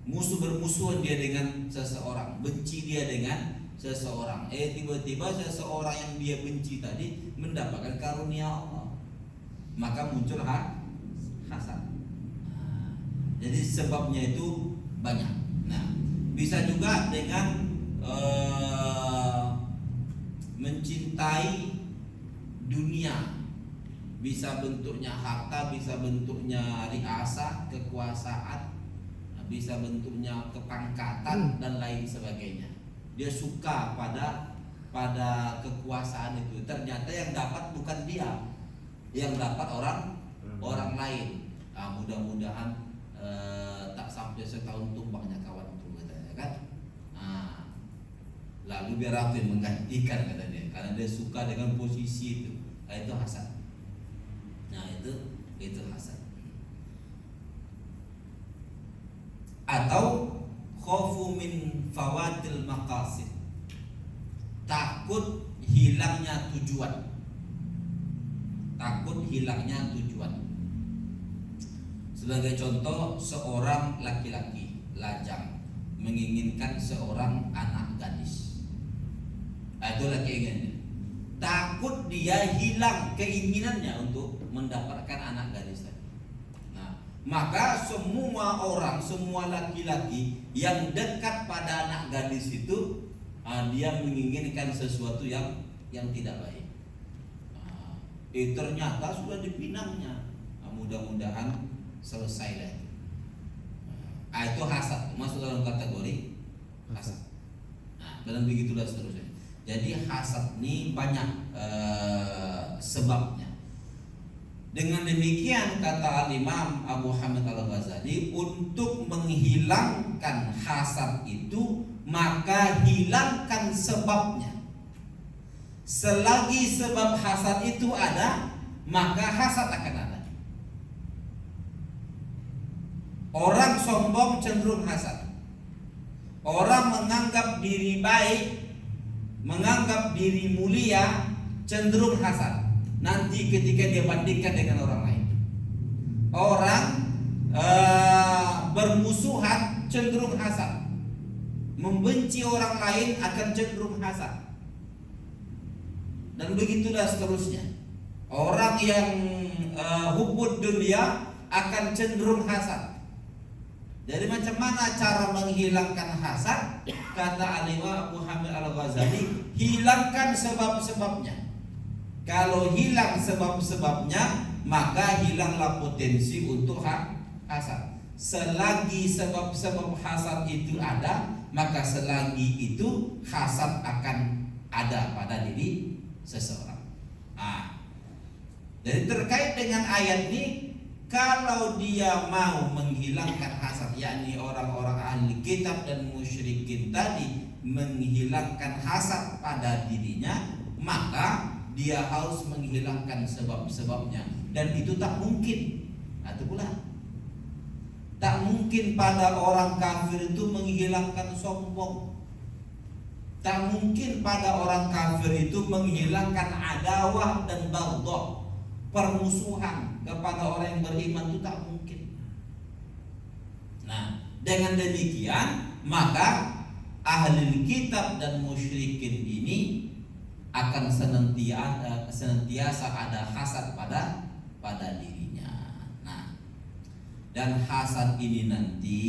Musuh bermusuhan dia dengan seseorang, benci dia dengan seseorang. Tiba-tiba seseorang yang dia benci tadi mendapatkan karunia Allah, maka muncul hasad. Jadi sebabnya itu banyak. Nah, bisa juga dengan mencintai dunia. Bisa bentuknya harta, bisa bentuknya riasah, kekuasaan, bisa bentuknya kepangkatan dan lain sebagainya. Dia suka pada kekuasaan itu. Ternyata yang dapat bukan dia, yang dapat orang lain. Mudah-mudahan tak sampai setahun tumbangnya kawan itu, katanya kan. Lalu biar aku yang menggantikan, kata dia, karena dia suka dengan posisi itu. Itu hasad. Nah, itu hasad. Atau khaufu min fawatil maqasid, takut hilangnya tujuan. Takut hilangnya tujuan. Sebagai contoh, seorang laki-laki lajang menginginkan seorang anak gadis. Itulah keinginannya. Takut dia hilang keinginannya untuk mendapatkan anak gadis tadi. Nah, maka semua orang, semua laki-laki yang dekat pada anak gadis itu, dia menginginkan sesuatu yang tidak baik. Ternyata sudah dipinangnya. Mudah-mudahan selesai. Itu hasad, masuk dalam kategori hasad. Dan begitulah seterusnya. Jadi hasad ini banyak sebabnya. Dengan demikian kata Imam Abu Hamid Al-Ghazali, untuk menghilangkan hasad itu maka hilangkan sebabnya. Selagi sebab hasad itu ada, maka hasad akan ada. Orang sombong cenderung hasad. Orang menganggap diri baik, menganggap diri mulia, cenderung hasad. Nanti ketika dia bandingkan dengan orang lain. Orang bermusuhan cenderung hasad. Membenci orang lain akan cenderung hasad. Dan begitulah seterusnya. Orang yang hubud dunia akan cenderung hasad. Jadi macam mana cara menghilangkan hasad? Kata Al-Imam Abu Hamid Al-Ghazali, hilangkan sebab-sebabnya. Kalau hilang sebab-sebabnya, maka hilanglah potensi untuk hasad. Selagi sebab-sebab hasad itu ada, maka selagi itu hasad akan ada pada diri seseorang. Jadi terkait dengan ayat ini, kalau dia mau menghilangkan hasad, yakni orang-orang ahli kitab dan musyrikin tadi menghilangkan hasad pada dirinya, maka dia harus menghilangkan sebab-sebabnya. Dan itu tak mungkin. Itu pula tak mungkin pada orang kafir itu menghilangkan sombong. Tak mungkin pada orang kafir itu menghilangkan adawah dan baghdha, permusuhan kepada orang yang beriman, itu tak mungkin. Nah, dengan demikian maka ahli kitab dan musyrikin ini akan senantiasa ada hasad pada dirinya. Nah, dan hasad ini nanti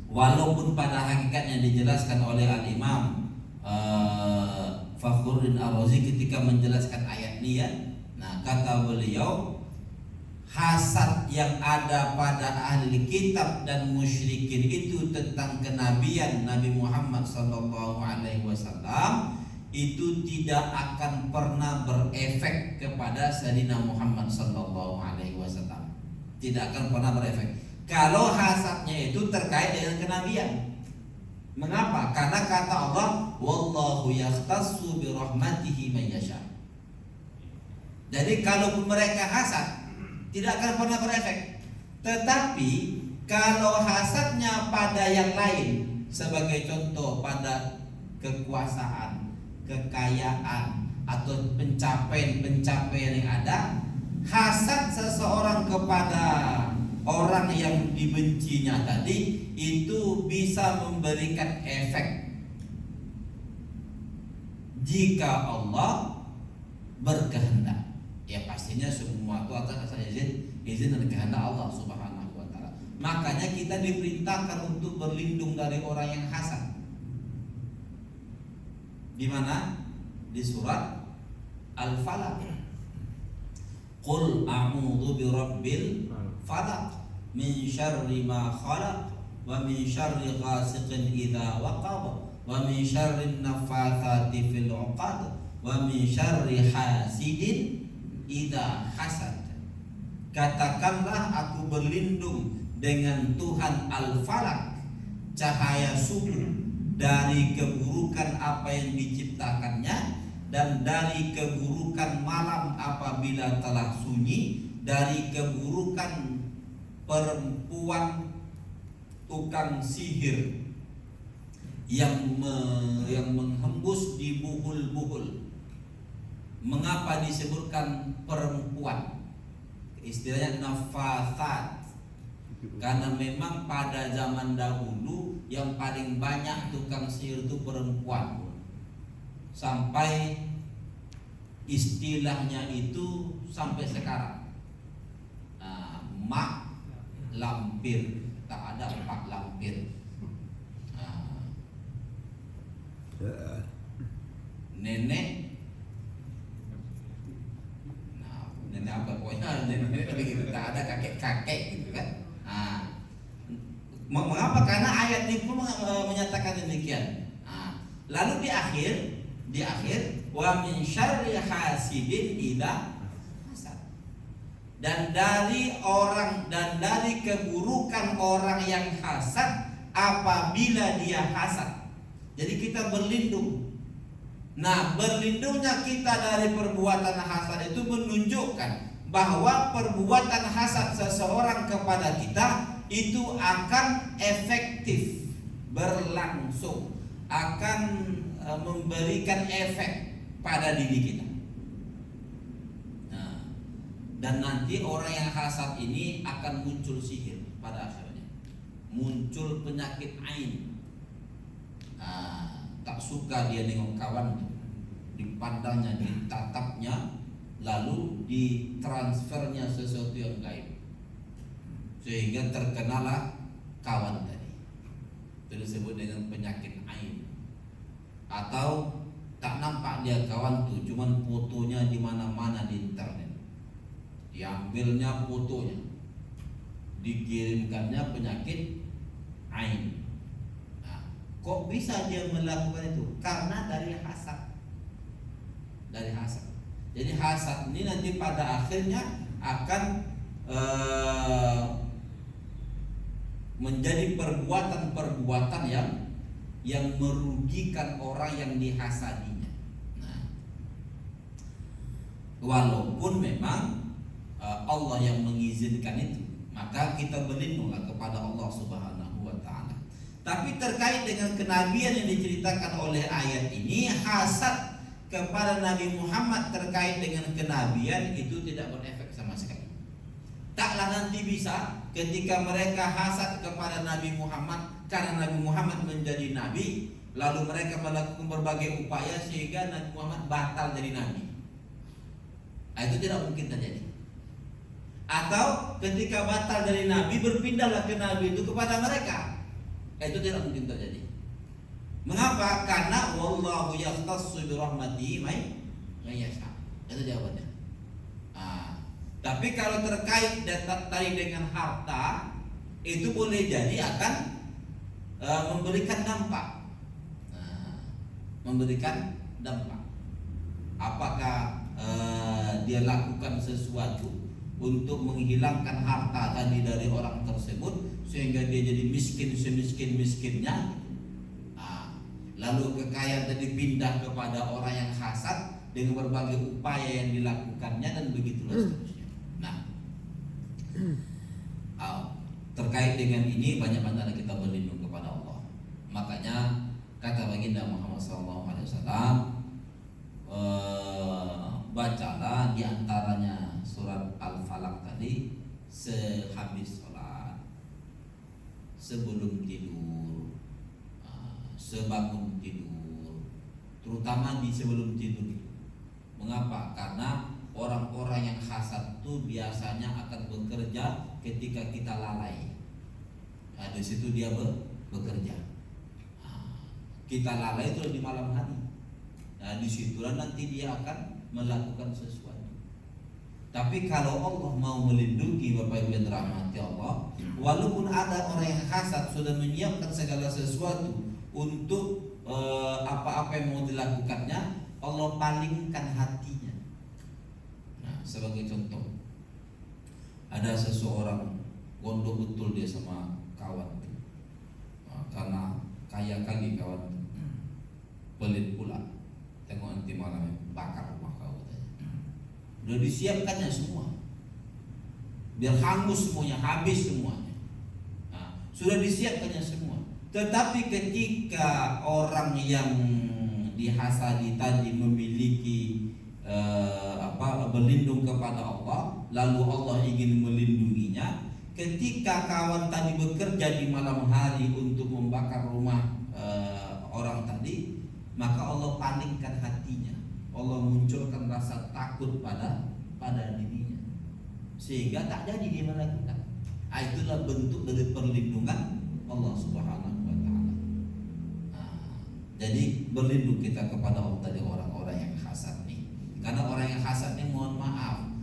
walaupun pada hakikatnya dijelaskan oleh Al-Imam Fakhruddin Ar-Razi ketika menjelaskan ayat ini ya. Nah, kata beliau, hasad yang ada pada ahli kitab dan musyrikin itu tentang kenabian Nabi Muhammad SAW itu tidak akan pernah berefek kepada Sayyidina Muhammad SAW. Tidak akan pernah berefek kalau hasadnya itu terkait dengan kenabian. Mengapa? Karena kata Allah, wallahu yakhtassu bi rahmatihi man yasha. Jadi kalau mereka hasad, tidak akan pernah berefek. Tetapi kalau hasadnya pada yang lain, sebagai contoh pada kekuasaan, kekayaan, atau pencapaian yang ada, hasad seseorang kepada orang yang dibencinya tadi itu bisa memberikan efek jika Allah berkehendak. Ya pastinya semua itu atas izin dan kehendak Allah Subhanahu wa taala. Makanya kita diperintahkan untuk berlindung dari orang yang hasad. Di mana? Di surat Al-Falaq. Qul a'udzu birabbil falaq min syarri ma khalaq wa min syarri ghasiqin idza waqab wa min syarri naffatsati fil 'uqad wa min syarri hasidin idza hasad. Katakanlah aku berlindung dengan Tuhan Al-Falaq, cahaya subuh, dari keburukan apa yang diciptakannya, dan dari keburukan malam apabila telah sunyi, dari keburukan perempuan tukang sihir yang menghembus di buhul-buhul. Mengapa disebutkan perempuan? Istilahnya nafasat. Karena memang pada zaman dahulu yang paling banyak tukang sihir itu perempuan. Sampai istilahnya itu sampai sekarang. Mak lampir, tak ada pak lampir. Nenek, nenek apa pokoknya nenek begitu, tak ada kakek-kakek gitu kan. Mengapa? Karena ayat ini pun menyatakan demikian. Lalu di akhir wa min syarri hasidin idza hasad. Dan dari keburukan orang yang hasad apabila dia hasad. Jadi kita berlindung. Nah, berlindungnya kita dari perbuatan hasad itu menunjukkan bahwa perbuatan hasad seseorang kepada kita itu akan efektif, berlangsung, akan memberikan efek pada diri kita. Nah, dan nanti orang yang hasad ini akan muncul sihir pada akhirnya, muncul penyakit ain. tak suka dia nengok kawan, dipandangnya, ditatapnya, lalu ditransfernya sesuatu yang gaib, sehingga terkenalah kawan tadi. Itu disebut dengan penyakit ain. Atau tak nampak dia kawan tuh, cuman fotonya di mana-mana di internet, diambilnya fotonya, dikirimkannya penyakit ain. Nah, kok bisa dia melakukan itu? Karena dari hasad. Dari hasad. Jadi hasad ini nanti pada akhirnya akan menjadi perbuatan-perbuatan yang merugikan orang yang dihasadinya. Nah, walaupun memang Allah yang mengizinkan itu, maka kita berlindunglah kepada Allah Subhanahu wa taala. Tapi terkait dengan kenabian yang diceritakan oleh ayat ini, hasad kepada Nabi Muhammad terkait dengan kenabian itu tidak berefek sama sekali. Taklah nanti bisa ketika mereka hasad kepada Nabi Muhammad karena Nabi Muhammad menjadi nabi, lalu mereka melakukan berbagai upaya sehingga Nabi Muhammad batal jadi nabi. Nah, itu tidak mungkin terjadi. Atau ketika batal dari nabi, berpindahlah ke nabi itu kepada mereka. Itu tidak mungkin terjadi. Mengapa? Karena wallahu yahtassu bi rahmatihi may yasha. Itu jawabannya. Tapi kalau terkait tadi dengan harta, itu boleh jadi akan memberikan dampak. Memberikan dampak. Apakah dia lakukan sesuatu untuk menghilangkan harta tadi dari orang tersebut sehingga dia jadi miskin semiskin-miskinnya, lalu kekayaan tadi pindah kepada orang yang hasad dengan berbagai upaya yang dilakukannya, dan begitulah seterusnya. Nah, terkait dengan ini banyak-banyak kita berlindung kepada Allah. Makanya kata baginda Muhammad SAW, bacalah diantaranya surat Al-Falaq tadi sehabis sholat, sebelum tidur, sebangun tidur, terutama di sebelum tidur. Mengapa? Karena orang-orang yang hasad itu biasanya akan bekerja ketika kita lalai. Nah, di situ dia bekerja. Kita lalai itu di malam hari. Nah, disitulah nanti dia akan melakukan sesuatu. Tapi kalau Allah mau melindungi Bapak Ibu yang dirahmati Allah, walaupun ada orang yang hasad sudah menyiapkan segala sesuatu untuk apa-apa yang mau dilakukannya, Allah palingkan hatinya. Nah, sebagai contoh, ada seseorang gondok betul dia sama kawan, karena kaya kali kawan, pelit pula. Tengok nanti malam bakar rumah kau. Udah disiapkannya semua, biar hangus semuanya, habis semuanya. Nah, sudah disiapkannya semua. Tetapi ketika orang yang dihasadi tadi memiliki berlindung kepada Allah, lalu Allah ingin melindunginya, ketika kawan tadi bekerja di malam hari untuk membakar rumah orang tadi, maka Allah palingkan hatinya. Allah munculkan rasa takut pada dirinya, sehingga tak jadi dia melakukan. Itulah bentuk dari perlindungan Allah Subhanahu wa taala. Jadi berlindung kita kepada Allah dari orang-orang yang hasad nih. Karena orang yang hasad nih, mohon maaf,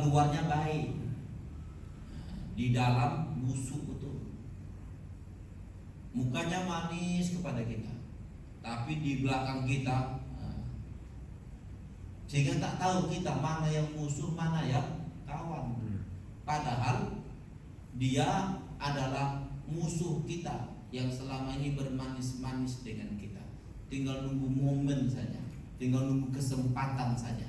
luarnya baik, di dalam busuk betul. Mukanya manis kepada kita, tapi di belakang kita, sehingga tak tahu kita mana yang musuh, mana yang kawan. Padahal dia adalah musuh kita yang selama ini bermanis-manis dengan kita. Tinggal nunggu momen saja, tinggal nunggu kesempatan saja.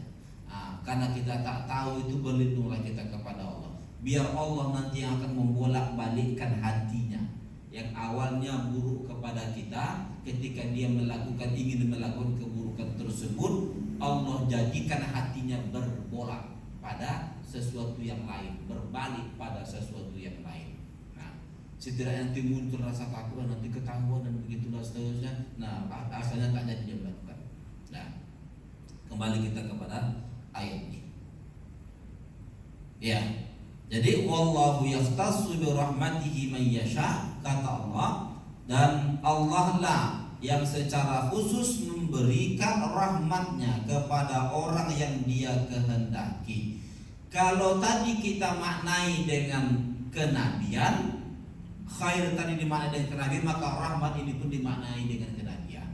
Karena kita tak tahu itu, berlindunglah kita kepada Allah. Biar Allah nanti yang akan membolak-balikkan hatinya, yang awalnya buruk kepada kita, ketika dia ingin melakukan keburukan tersebut, Allah jadikan hatinya berbolak pada sesuatu yang lain, berbalik pada sesuatu yang lain. Nah, Setidaknya nanti muncul rasa takut, nanti ketahuan dan begitulah seterusnya. Nah, asalnya tak jadi dia melakukan. Nah, kembali kita kepada ayat ini. Ya. Jadi wallahu yahtassu bi rahmatihi man yasha, kata Allah, dan Allah lah yang secara khusus memberikan rahmatnya kepada orang yang dia kehendaki. Kalau tadi kita maknai dengan kenabian, khair tadi dimaknai dengan kenabian, maka rahmat ini pun dimaknai dengan kenabian.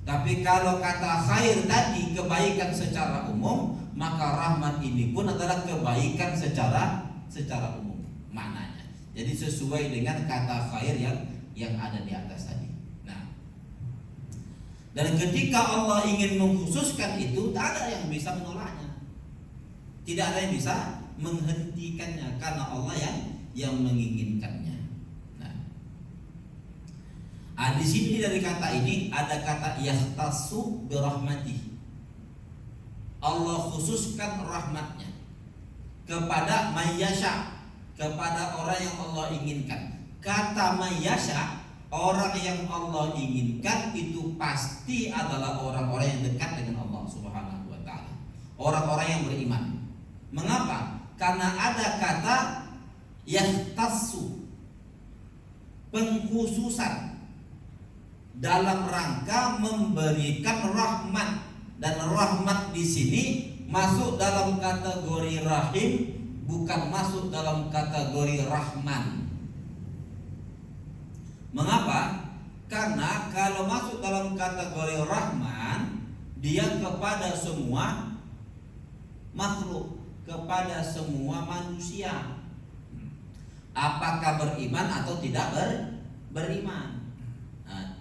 Tapi kalau kata khair tadi kebaikan secara umum, maka rahmat ini pun adalah kebaikan secara umum maknanya. Jadi sesuai dengan kata khair yang ada di atas tadi. Nah, dan ketika Allah ingin mengkhususkan itu, tak ada yang bisa menolaknya. Tidak ada yang bisa menghentikannya karena Allah yang menginginkannya. Nah, di sini dari kata ini ada kata yahtassu bi rahmatihi. Allah khususkan rahmatnya kepada mayyasha, kepada orang yang Allah inginkan. Kata mayyasha, orang yang Allah inginkan itu pasti adalah orang-orang yang dekat dengan Allah Subhanahu wa taala. Orang-orang yang beriman. Mengapa? Karena ada kata yahtassu, pengkhususan dalam rangka memberikan rahmat, dan rahmat di sini masuk dalam kategori rahim, bukan masuk dalam kategori rahman. Mengapa? Karena kalau masuk dalam kategori rahman, dia kepada semua makhluk, kepada semua manusia, apakah beriman atau tidak beriman.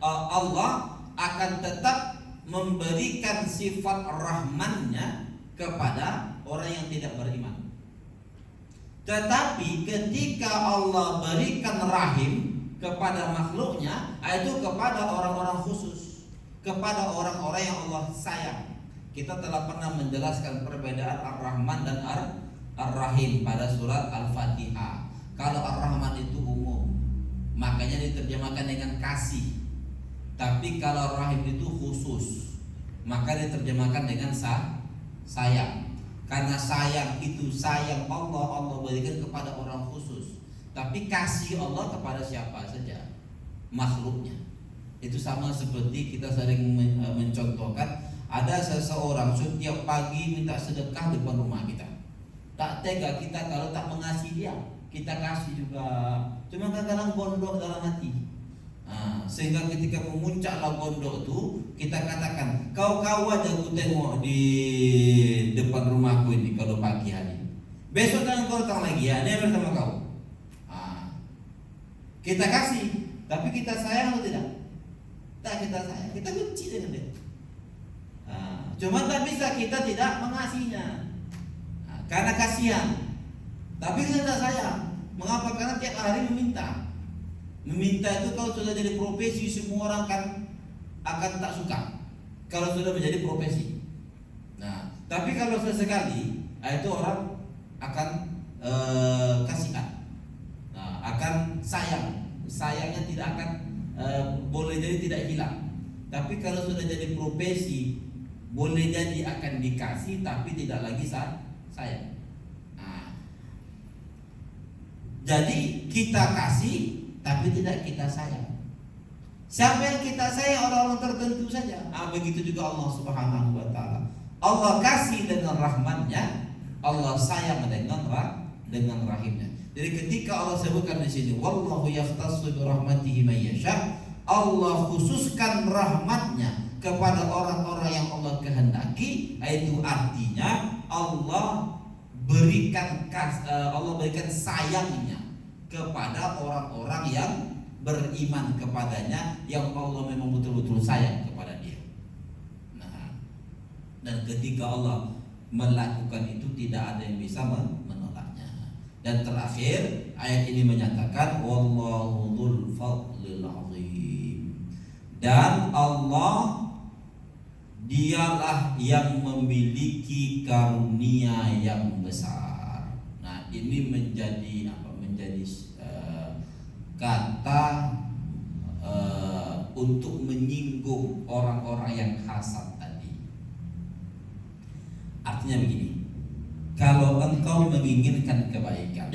Allah akan tetap memberikan sifat rahmannya kepada orang yang tidak beriman. Tetapi ketika Allah berikan rahim kepada makhluknya, itu kepada orang-orang khusus, kepada orang-orang yang Allah sayang. Kita telah pernah menjelaskan perbedaan Ar-Rahman dan Ar-Rahim pada surat Al-Fatihah. Kalau Ar-Rahman itu umum, makanya diterjemahkan dengan kasih. Tapi kalau rahim itu khusus, maka diterjemahkan dengan sayang. Karena sayang itu sayang Allah berikan kepada orang khusus. Tapi kasih Allah kepada siapa saja, makhluknya. Itu sama seperti kita sering mencontohkan, ada seseorang setiap pagi minta sedekah depan rumah kita. Tak tega kita kalau tak mengasihi dia. Kita kasih juga, cuma kadang-kadang gondok dalam hati. Sehingga ketika memuncaklah gondok itu, kita katakan, kau aja aku tengok di depan rumahku ini kalau pagi hari. Besok jangan kau datang lagi ya, ini bersama kau. Kita kasih, tapi kita sayang atau tidak? Tak kita sayang, kita benci dengan dia. Cuma tak bisa kita tidak mengasihinya, karena kasihan. Tapi kita tidak sayang. Mengapa? Karena tiap hari meminta. Meminta itu kalau sudah jadi profesi, semua orang akan tak suka kalau sudah menjadi profesi. Nah, tapi kalau sesekali, itu orang akan kasihan, akan sayang. Sayangnya tidak akan boleh jadi tidak hilang. Tapi kalau sudah jadi profesi, boleh jadi akan dikasih tapi tidak lagi sayang. Jadi kita kasih tapi tidak kita sayang. Siapa yang kita sayang? Orang-orang tertentu saja. Begitu juga Allah Subhanahu wa taala. Allah kasih dengan rahmatnya, Allah sayang dengan rahimnya. Jadi ketika Allah sebutkan di sini, wallahu yahtassu bi rahmatihi man yasha, Allah khususkan rahmatnya kepada orang-orang yang Allah kehendaki, itu artinya Allah berikan sayangnya kepada orang-orang yang beriman kepadanya, yang Allah memang betul-betul sayang kepada dia. Nah, dan ketika Allah melakukan itu, tidak ada yang bisa menolaknya. Dan terakhir ayat ini menyatakan wallahu dzul fadlil azim, dan Allah dialah yang memiliki karunia yang besar. Nah, ini menjadi kata untuk menyinggung orang-orang yang hasad tadi. Artinya begini, kalau engkau menginginkan kebaikan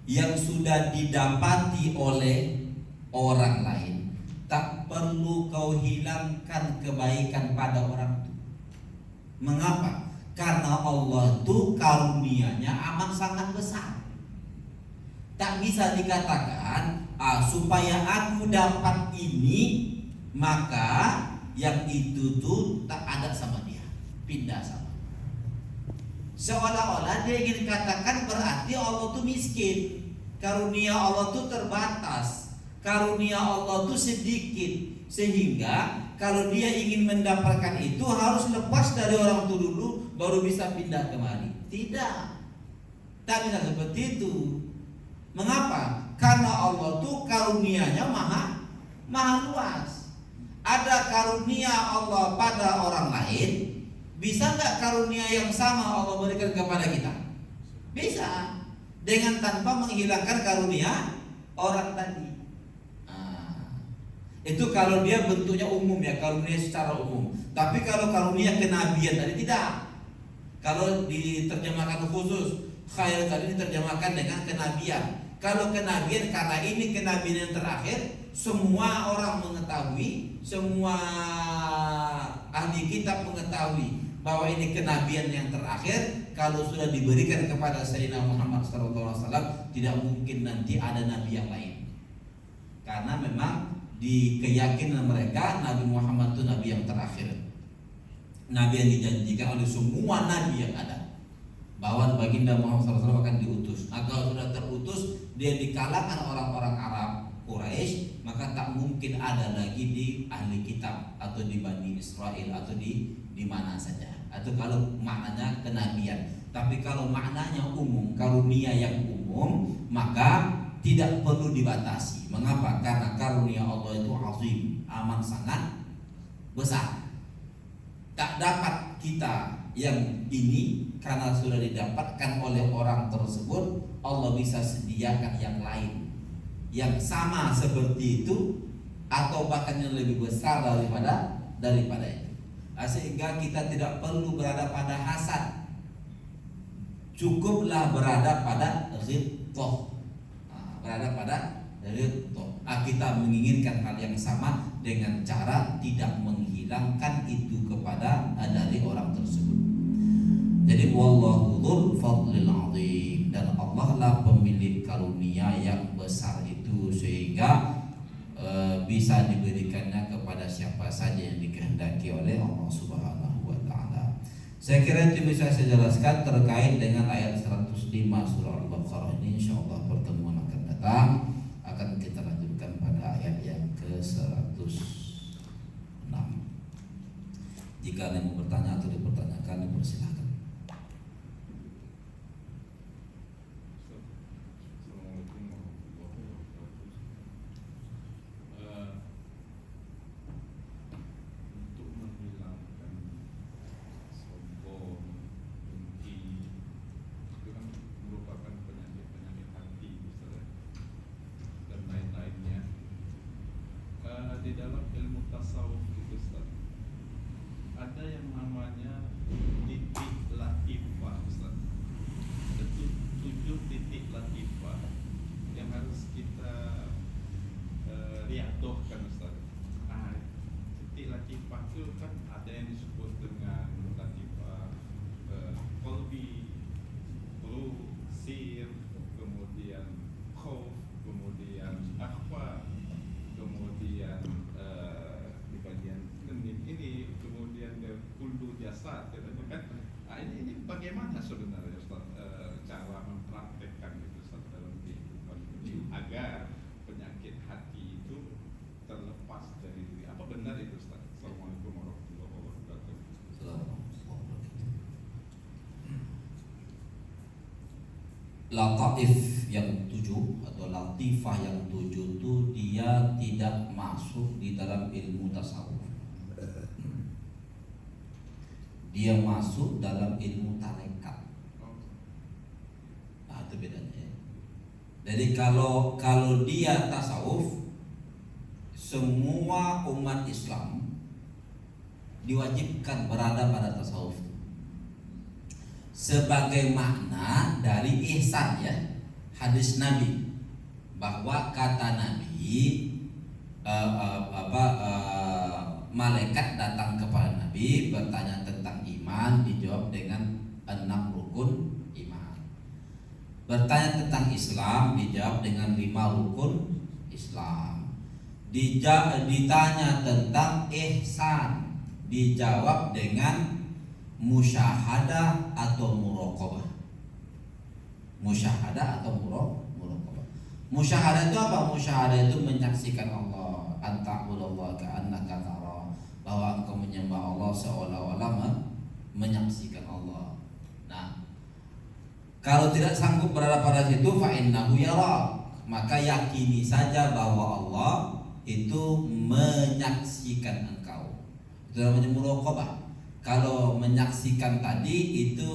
yang sudah didapati oleh orang lain, tak perlu kau hilangkan kebaikan pada orang itu. Mengapa? Karena Allah itu karunia-Nya amat sangat besar. Tak bisa dikatakan supaya aku dapat ini, maka yang itu tuh tak ada sama dia, pindah sama. Seolah-olah dia ingin katakan berarti Allah tuh miskin, karunia Allah tuh terbatas, karunia Allah tuh sedikit, sehingga kalau dia ingin mendapatkan itu harus lepas dari orang itu dulu baru bisa pindah kemari. Tidak, tak bisa seperti itu. Mengapa? Karena Allah tuh karunia-Nya maha luas. Ada karunia Allah pada orang lain, bisa nggak karunia yang sama Allah berikan kepada kita? Bisa, dengan tanpa menghilangkan karunia orang tadi. Itu kalau dia bentuknya umum ya, karunia secara umum. Tapi kalau karunia kenabian tadi tidak. Kalau diterjemahkan khusus, khair tadi diterjemahkan dengan kenabian. Kalau kenabian, karena ini kenabian yang terakhir, semua orang mengetahui, semua ahli kitab mengetahui bahwa ini kenabian yang terakhir. Kalau sudah diberikan kepada Sayyidina Muhammad SAW, tidak mungkin nanti ada nabi yang lain. Karena memang di keyakinan mereka Nabi Muhammad itu nabi yang terakhir, nabi yang dijanjikan oleh semua nabi yang ada, bahwa baginda Muhammad SAW akan diutus. Kalau sudah terutus, dia di kalangan orang-orang Arab Quraisy, maka tak mungkin ada lagi di ahli kitab atau di Bani Israel atau di mana saja. Atau kalau maknanya kenabian. Tapi kalau maknanya umum, karunia yang umum, maka tidak perlu dibatasi. Mengapa? Karena karunia Allah itu azim, amat sangat besar. Tak dapat kita yang ini karena sudah didapatkan oleh orang tersebut, Allah bisa sediakan yang lain yang sama seperti itu atau bahkan yang lebih besar daripada itu. Sehingga kita tidak perlu berada pada hasad, cukuplah berada pada ridho. Berada pada ridho. Kita menginginkan hal yang sama dengan cara tidak menghilangkan itu kepada dari orang tersebut. Jadi wallahu dzul fadlil azim, dan Allah lah pemilik karunia yang besar itu, sehingga bisa diberikannya kepada siapa saja yang dikehendaki oleh Allah Subhanahu wa taala. Saya kira itu bisa saya jelaskan terkait dengan ayat 105 surah Al-Baqarah ini. Insyaallah pertemuan akan datang akan kita lanjutkan pada ayat yang ke-106. Jika ada yang mau bertanya atau dipertanyakan, dipersilakan. Di dalam ilmu tasawuf itu Ustaz, ada yang namanya titik latifah Ustaz. Ada 7 titik latifah yang harus kita riadohkan Ustaz. Titik latifah itu kan ada yang disebut dengan latifah qalbi, qulub, sir, kemudian khauf, kemudian akhfa, kemudian di bagian ini, kemudian kullu jasad, kan? Ini bagaimana sebenarnya Ustaz cara mempraktekkan itu Ustaz dalam kehidupan ini agar penyakit hati itu terlepas dari diri? Apa benar itu Ustaz? Assalamualaikum warahmatullahi wabarakatuh. Lataif yang 7 atau latifah yang 7 itu dia tidak masuk di dalam ilmu tasawuf. Dia masuk dalam ilmu tarekat. Itu bedanya ya. Jadi kalau dia tasawuf, semua umat Islam diwajibkan berada pada tasawuf sebagai makna dari ihsan ya, hadis Nabi bahwa kata Nabi malaikat datang kepada Nabi bertanya tentang iman, dijawab dengan 6 rukun iman. Bertanya tentang Islam, dijawab dengan 5 rukun Islam. Ditanya tentang ihsan, dijawab dengan musyahadah atau muraqabah. Musyahadah atau muraqabah. Musyahadah itu apa? Musyahadah itu menyaksikan Allah, anta'budallaha ka'annaka tara, bahwa engkau menyembah Allah seolah-olah menyaksikan Allah. Nah, kalau tidak sanggup berada pada situ, fa innahu yara, maka yakini saja bahwa Allah itu menyaksikan engkau. Itu namanya muraqabah. Kalau menyaksikan tadi itu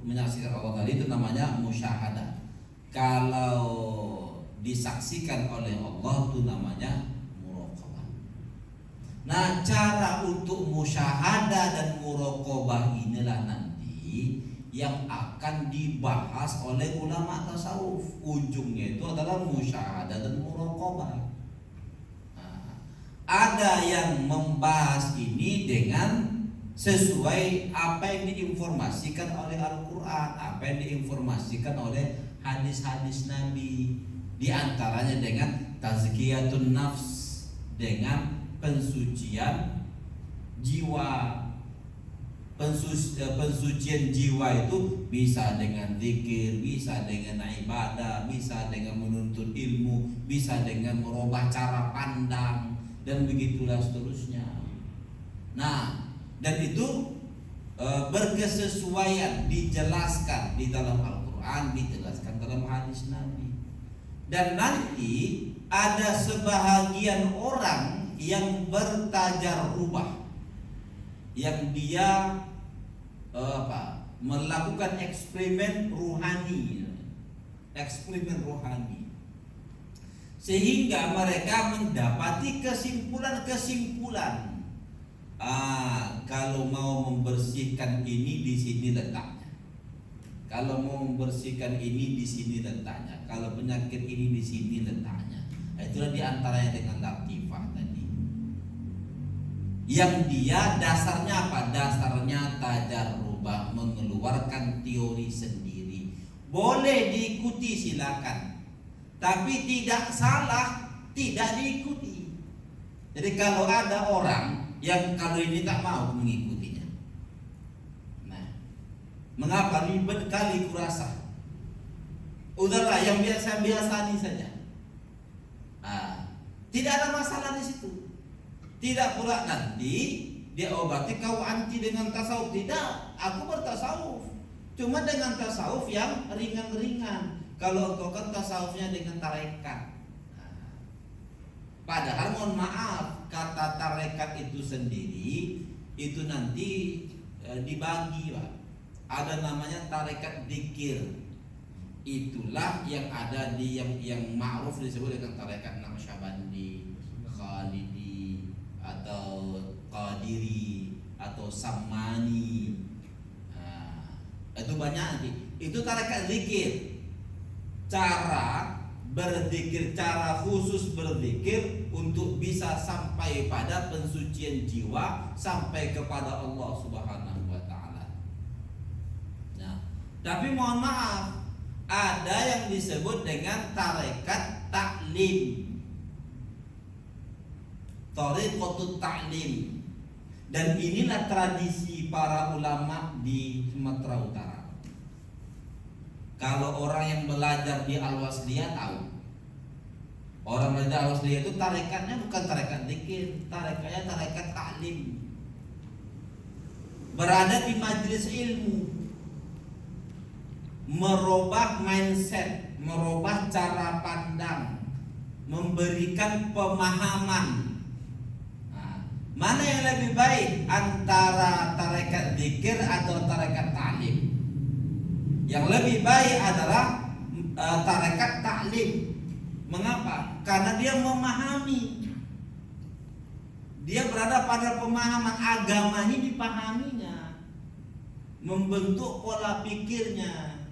menyaksikan Allah tadi itu namanya musyahadah. Kalau disaksikan oleh Allah itu namanya muraqabah. Nah, cara untuk musyahadah dan muraqabah inilah nanti yang akan dibahas oleh ulama tasawuf. Ujungnya itu adalah musyahadah dan muraqabah. Ada yang membahas ini dengan sesuai apa yang diinformasikan oleh Al-Quran, apa yang diinformasikan oleh hadis-hadis Nabi. Di antaranya dengan tazkiyatun nafs, dengan pensucian jiwa. Pensucian jiwa itu bisa dengan zikir, bisa dengan ibadah, bisa dengan menuntut ilmu, bisa dengan merubah cara pandang, dan begitulah seterusnya. Nah, dan itu berkesesuaian, dijelaskan di dalam Al-Quran, dijelaskan dalam hadis Nabi. Dan nanti ada sebahagian orang yang bertajarrubah, yang dia melakukan eksperimen rohani, sehingga mereka mendapati kesimpulan-kesimpulan. Kalau mau membersihkan ini, di sini letaknya. Kalau mau membersihkan ini, di sini letaknya. Kalau penyakit ini, di sini letaknya. Itulah diantaranya dengan latifah tadi. Yang dia dasarnya apa? Dasarnya tajarrubah, mengeluarkan teori sendiri. Boleh diikuti silakan, tapi tidak salah tidak diikuti. Jadi kalau ada orang yang kalau ini tak mau mengikutinya, nah, mengapa ribet kali kurasa? Udahlah yang biasa-biasa ini saja. Tidak ada masalah di situ. Tidak pula nanti dia obati kau anti dengan tasawuf. Tidak, aku bertasawuf, cuma dengan tasawuf yang ringan-ringan. Kalau engkau kan tasawufnya dengan tarekat. Padahal mohon maaf, kata tarekat itu sendiri itu nanti dibagi, Pak. Ada namanya tarekat dzikir. Itulah yang ada di yang ma'ruf disebut dengan tarekat Naqsyabandi, Khalidi, atau Qadiri, atau Sammani. Itu banyak nanti. Itu tarekat dzikir. Cara berzikir, cara khusus berzikir untuk bisa sampai pada pensucian jiwa, sampai kepada Allah Subhanahu wa taala. Nah, tapi mohon maaf, ada yang disebut dengan tarekat ta'lim. Thariqatut ta'lim. Dan inilah tradisi para ulama di Sumatera Utara. Kalau orang yang belajar di Al-Wasliyah tahu, orang belajar Al-Wasliyah itu tarekatnya bukan tarekat zikir, tarekatnya tarekat ta'lim. Berada di majelis ilmu, merubah mindset, merubah cara pandang, memberikan pemahaman. Mana yang lebih baik antara tarekat zikir atau tarekat ta'lim? Yang lebih baik adalah tarekat taklim. Mengapa? Karena dia memahami. Dia berada pada pemahaman agama ini, dipahaminya, membentuk pola pikirnya.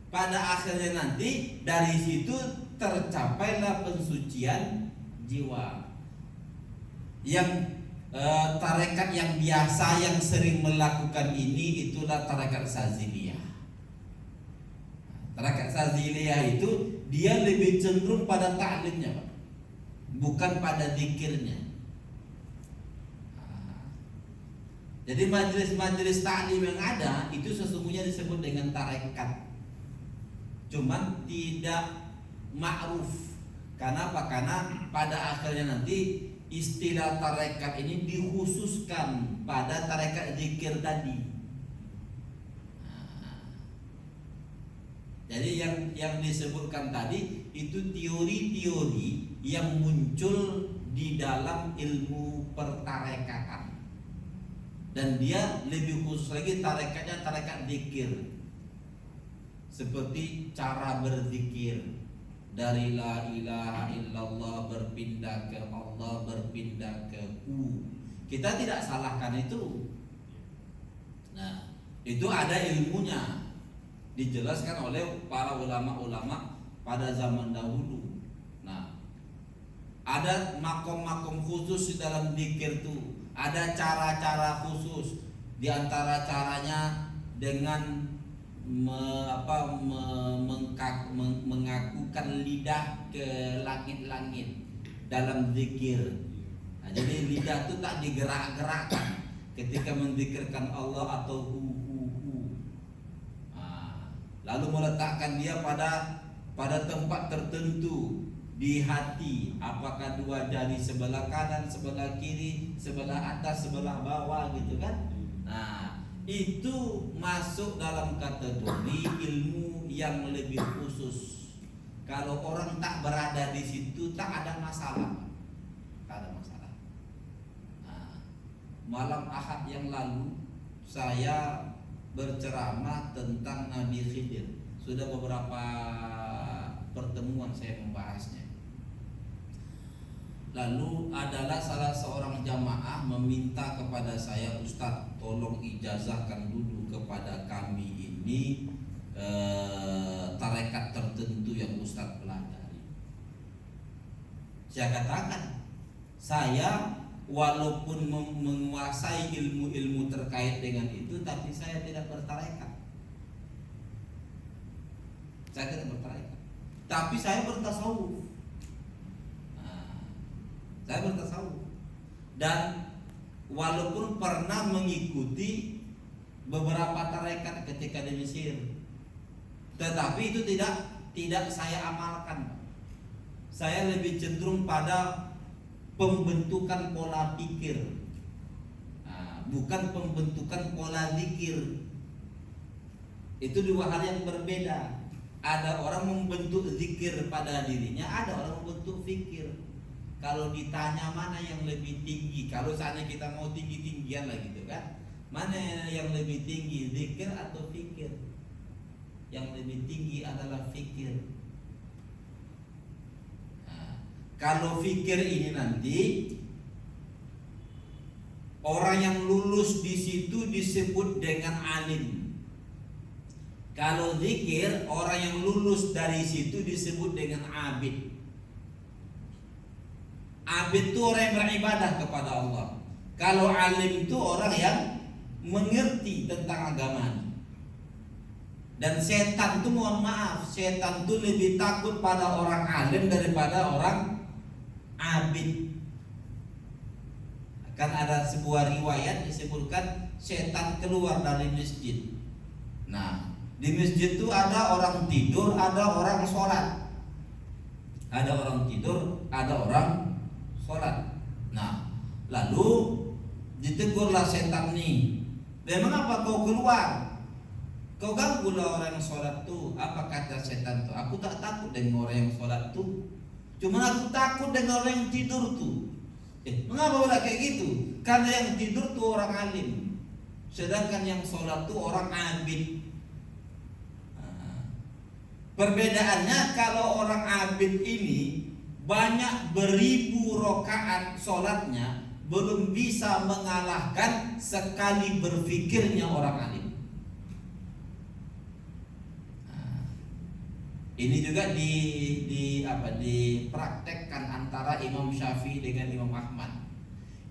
Pada akhirnya nanti dari situ tercapailah pensucian jiwa. Yang tarekat yang biasa yang sering melakukan ini itulah tarekat Saziliyah. Tarekat Saziliyah itu dia lebih cenderung pada ta'limnya, Pak, bukan pada zikirnya. Jadi majelis-majelis ta'lim yang ada itu sesungguhnya disebut dengan tarekat, cuman tidak ma'ruf. Karena apa? Karena pada akhirnya nanti istilah tarekat ini dikhususkan pada tarekat zikir tadi. Jadi yang disebutkan tadi itu teori-teori yang muncul di dalam ilmu pertarekatan. Dan dia lebih khusus lagi tarekatnya tarekat zikir. Seperti cara berzikir dari la ilaha illallah berpindah ke Allah, berpindah ke Hu. Kita tidak salahkan itu. Nah, itu ada ilmunya, dijelaskan oleh para ulama-ulama pada zaman dahulu. Nah, ada makom-makom khusus di dalam zikir itu. Ada cara-cara khusus. Di antara caranya dengan mengakukan lidah ke langit-langit dalam zikir. Nah, jadi lidah itu tak digerak-gerakkan ketika menzikirkan Allah atau hu. Nah, lalu meletakkan dia pada tempat tertentu di hati, apakah dua jari sebelah kanan, sebelah kiri, sebelah atas, sebelah bawah gitu kan. Nah, itu masuk dalam kategori ilmu yang lebih khusus. Kalau orang tak berada di situ tak ada masalah. Tak ada masalah. Nah, malam Ahad yang lalu saya berceramah tentang Nabi Khidir. Sudah beberapa pertemuan saya membahasnya. Lalu adalah salah seorang jamaah meminta kepada saya, Ustaz, tolong ijazahkan dulu kepada kami ini tarekat tertentu yang Ustaz pelajari. Saya katakan, saya walaupun menguasai ilmu-ilmu terkait dengan itu, tapi saya tidak bertarekat. Saya tidak bertarekat, tapi saya bertasawuf. Saya bertasawuf dan walaupun pernah mengikuti beberapa tarekat ketika di Mesir, tetapi itu tidak saya amalkan. Saya lebih cenderung pada pembentukan pola pikir, bukan pembentukan pola zikir. Itu dua hal yang berbeda. Ada orang membentuk zikir pada dirinya, ada orang membentuk fikir. Kalau ditanya mana yang lebih tinggi, kalau seandainya kita mau tinggi-tinggian lah gitu kan, mana yang lebih tinggi, zikir atau fikir? Yang lebih tinggi adalah fikir. Nah, kalau fikir ini nanti orang yang lulus di situ disebut dengan alim. Kalau zikir, orang yang lulus dari situ disebut dengan abid. Abid itu orang yang beribadah kepada Allah. Kalau alim itu orang yang mengerti tentang agama. Dan setan itu, mohon maaf, setan itu lebih takut pada orang alim daripada orang abid. Kan ada sebuah riwayat disebutkan setan keluar dari masjid. Nah, di masjid itu ada orang tidur, ada orang sholat. Ada orang tidur, ada orang sholat. Nah, lalu ditegurlah setan nih, memang apa kau keluar? Kau ganggulah orang yang sholat tuh. Apa kata setan tuh? Aku tak takut dengan orang yang sholat tuh, cuma aku takut dengan orang yang tidur tuh. Mengapa boleh kayak gitu? Karena yang tidur tuh orang alim, sedangkan yang sholat tuh orang abid. Perbedaannya kalau orang abid ini banyak beribu rakaat sholatnya belum bisa mengalahkan sekali berfikirnya orang alim. Nah, ini juga dipraktekkan antara Imam Syafi'i dengan Imam Ahmad.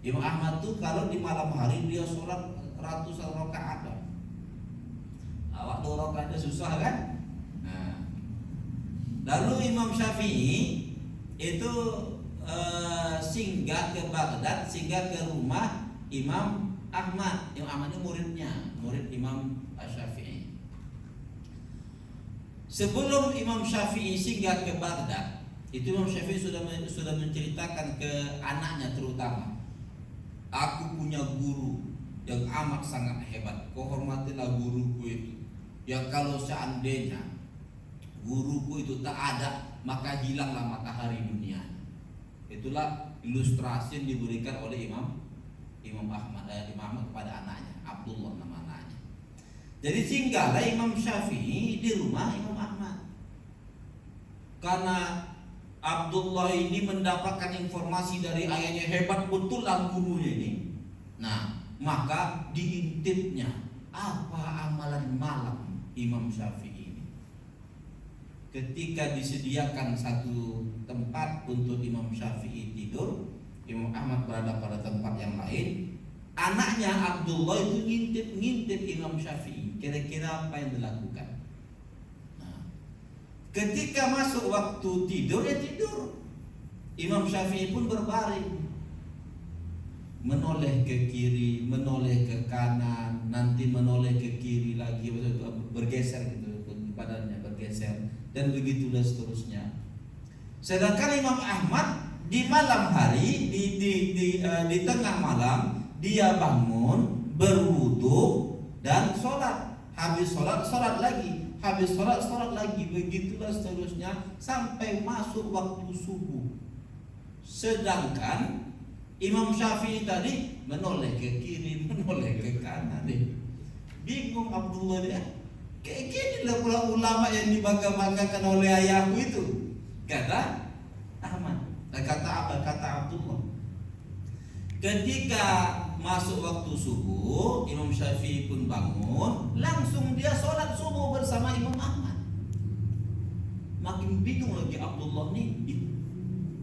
Imam Ahmad tuh kalau di malam hari dia sholat ratusan rakaat. Waktu rakaatnya susah kan? Nah, lalu Imam Syafi'i itu singgah ke Baghdad, singgah ke rumah Imam Ahmad. Imam Ahmad itu murid Imam Syafi'i. Sebelum Imam Syafi'i singgah ke Baghdad, itu Imam Syafi'i sudah menceritakan ke anaknya terutama, aku punya guru yang amat sangat hebat. Kau hormatilah guruku itu. Ya kalau seandainya guruku itu tak ada, maka hilanglah matahari dunia. Itulah ilustrasi yang diberikan oleh Imam Ahmad kepada anaknya, Abdullah nama anaknya. Jadi singgahlah Imam Syafi'i di rumah Imam Ahmad. Karena Abdullah ini mendapatkan informasi dari ayahnya, hebat betul lah gurunya ini. Nah, maka diintipnya apa amalan malam Imam Syafi'i ini. Ketika disediakan satu tempat untuk Imam Syafi'i tidur, Imam Ahmad berada pada tempat yang lain. Anaknya Abdullah itu ngintip Imam Syafi'i, kira-kira apa yang dilakukan. Nah, ketika masuk waktu tidur, ya tidur. Imam Syafi'i pun berbaring, menoleh ke kiri, menoleh ke kanan, nanti menoleh ke kiri lagi, bergeser gitu badannya, bergeser, dan begitulah seterusnya. Sedangkan Imam Ahmad di malam hari, di tengah malam dia bangun, berwudu dan sholat. Habis sholat lagi, habis sholat lagi, begitulah seterusnya sampai masuk waktu subuh. Sedangkan Imam Syafi'i tadi menoleh ke kiri, menoleh ke kanan. Bingung Abdullah dia. Kayak ginilah pula ulama yang dibangga-banggakan oleh ayahku itu, kata Ahmad. Kata Abdullah. Ketika masuk waktu subuh, Imam Syafi'i pun bangun, langsung dia sholat subuh bersama Imam Ahmad. Makin bingung lagi Abdullah nih,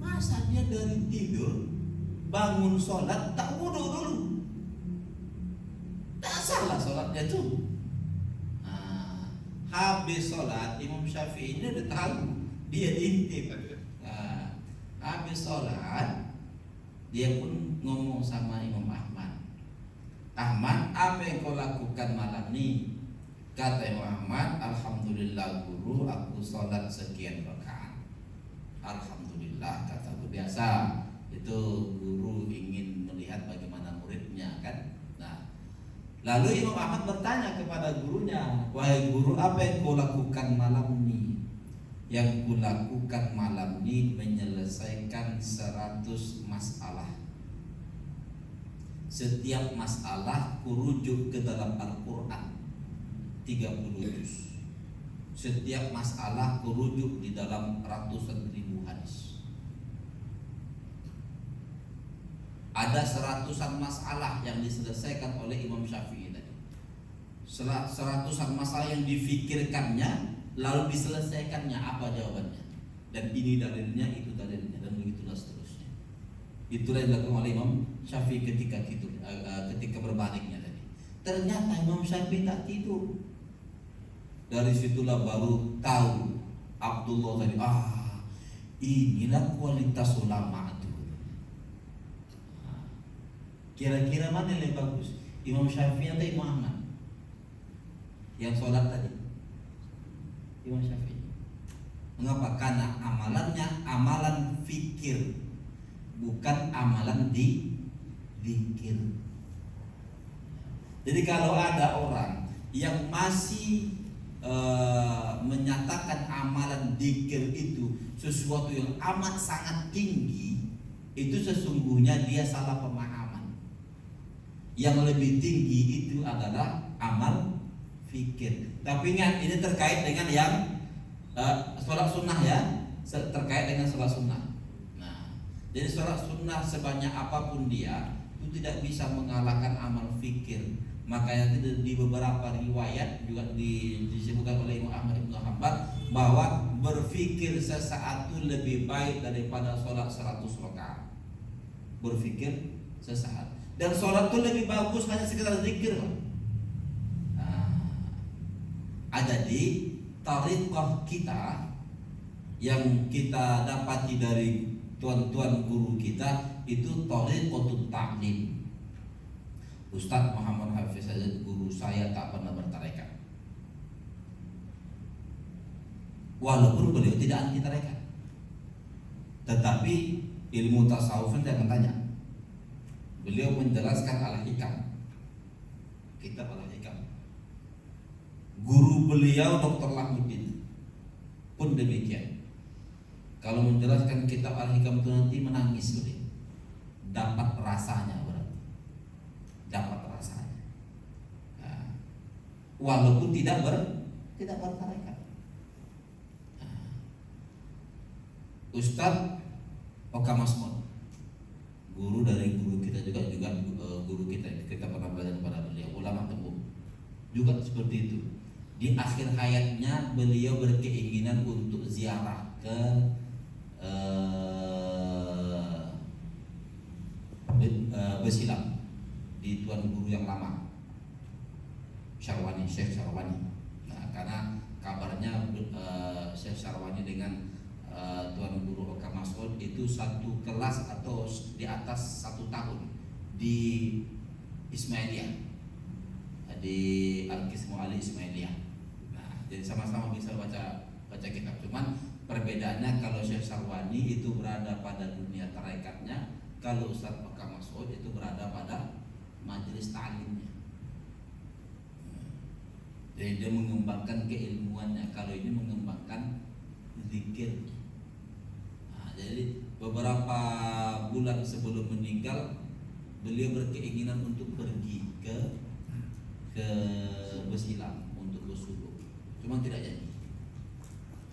masa dia dari tidur bangun sholat tak wudu dulu? Tak salah sholatnya tuh. Habis sholat Imam Syafi'i ini udah tahu dia diintip. Nah, habis sholat dia pun ngomong sama Imam Ahmad, Ahmad, apa yang kau lakukan malam ini? Kata Imam Ahmad, alhamdulillah guru, aku sholat sekian rakaat. Alhamdulillah, kataku biasa. Itu guru ingin melihat bagaimana muridnya kan. Lalu Imam Ahmad bertanya kepada gurunya, wahai guru, apa yang kau lakukan malam ini? Yang kau lakukan malam ini menyelesaikan 100 masalah. Setiap masalah kurujuk ke dalam Al-Quran 30 juz. Setiap masalah kurujuk di dalam ratusan ribu hadis. Ada 100-an masalah yang diselesaikan oleh Imam Syafi'i tadi. 100-an masalah yang difikirkannya lalu diselesaikannya, apa jawabannya. Dan ini dalilnya, itu dalilnya, dan begitulah seterusnya. Itulah yang dilakukan oleh Imam Syafi'i ketika berbaliknya tadi. Ternyata Imam Syafi'i tak tidur. Dari situlah baru tahu Abdullah tadi, inilah kualitas ulama. Kira-kira mana yang lebih bagus, Imam Syafi'i atau Imam Ahmad? Yang sholat tadi Imam Syafi'i. Mengapa? Karena amalannya amalan fikir, bukan amalan dikir. Jadi kalau ada orang yang masih menyatakan amalan dikir itu sesuatu yang amat sangat tinggi, itu sesungguhnya dia salah pemahaman. Yang lebih tinggi itu adalah amal fikir. Tapi ingat, ini terkait dengan yang sholat sunnah ya, terkait dengan sholat sunnah. Nah, jadi sholat sunnah sebanyak apapun dia itu tidak bisa mengalahkan amal fikir. Makanya di beberapa riwayat juga disebutkan oleh Imam Ahmad bin Hanbal bahwa berfikir sesaat itu lebih baik daripada sholat 100 rakaat. Berfikir sesaat. Dan sholat itu lebih bagus hanya sekedar zikir. Jadi tariqah kita yang kita dapati dari tuan-tuan guru kita itu tariqatut ta'lim. Ustaz Muhammad Hafiz saja guru saya tak pernah bertarekat. Walaupun beliau tidak anti tarekat, tetapi ilmu tasawuf jangan tanya. Beliau menjelaskan al-hikam, kitab al-hikam. Guru beliau Dr. Lahmuddin pun demikian. Kalau menjelaskan kitab al-hikam itu nanti menangis beliau. Dapat rasanya berarti. Dapat rasanya. Nah, walaupun tidak bertarekat. Nah, Ustadz Oka Masmud, guru dari guru kita juga guru kita pernah belajar pada beliau, ulama teguh juga seperti itu. Di akhir hayatnya beliau berkeinginan untuk ziarah ke Besilam di tuan guru yang lama, Syarwani, Syekh Syarwani. Nah, karena kabarnya Syekh Syarwani dengan tuan guru Oka Mas'ud itu satu kelas atau di atas 1 tahun di Ismailiyah, di Al-Qismu Ali Ismailiyah. Nah, jadi sama-sama bisa baca kitab. Cuman perbedaannya kalau Syekh Syarwani itu berada pada dunia tarekatnya, kalau Ustaz Oka Mas'ud itu berada pada majelis ta'limnya. Jadi dia mengembangkan keilmuannya, kalau ini mengembangkan zikir. Nah, jadi beberapa bulan sebelum meninggal beliau berkeinginan untuk pergi ke Besilam untuk bersuluk, cuma tidak jadi.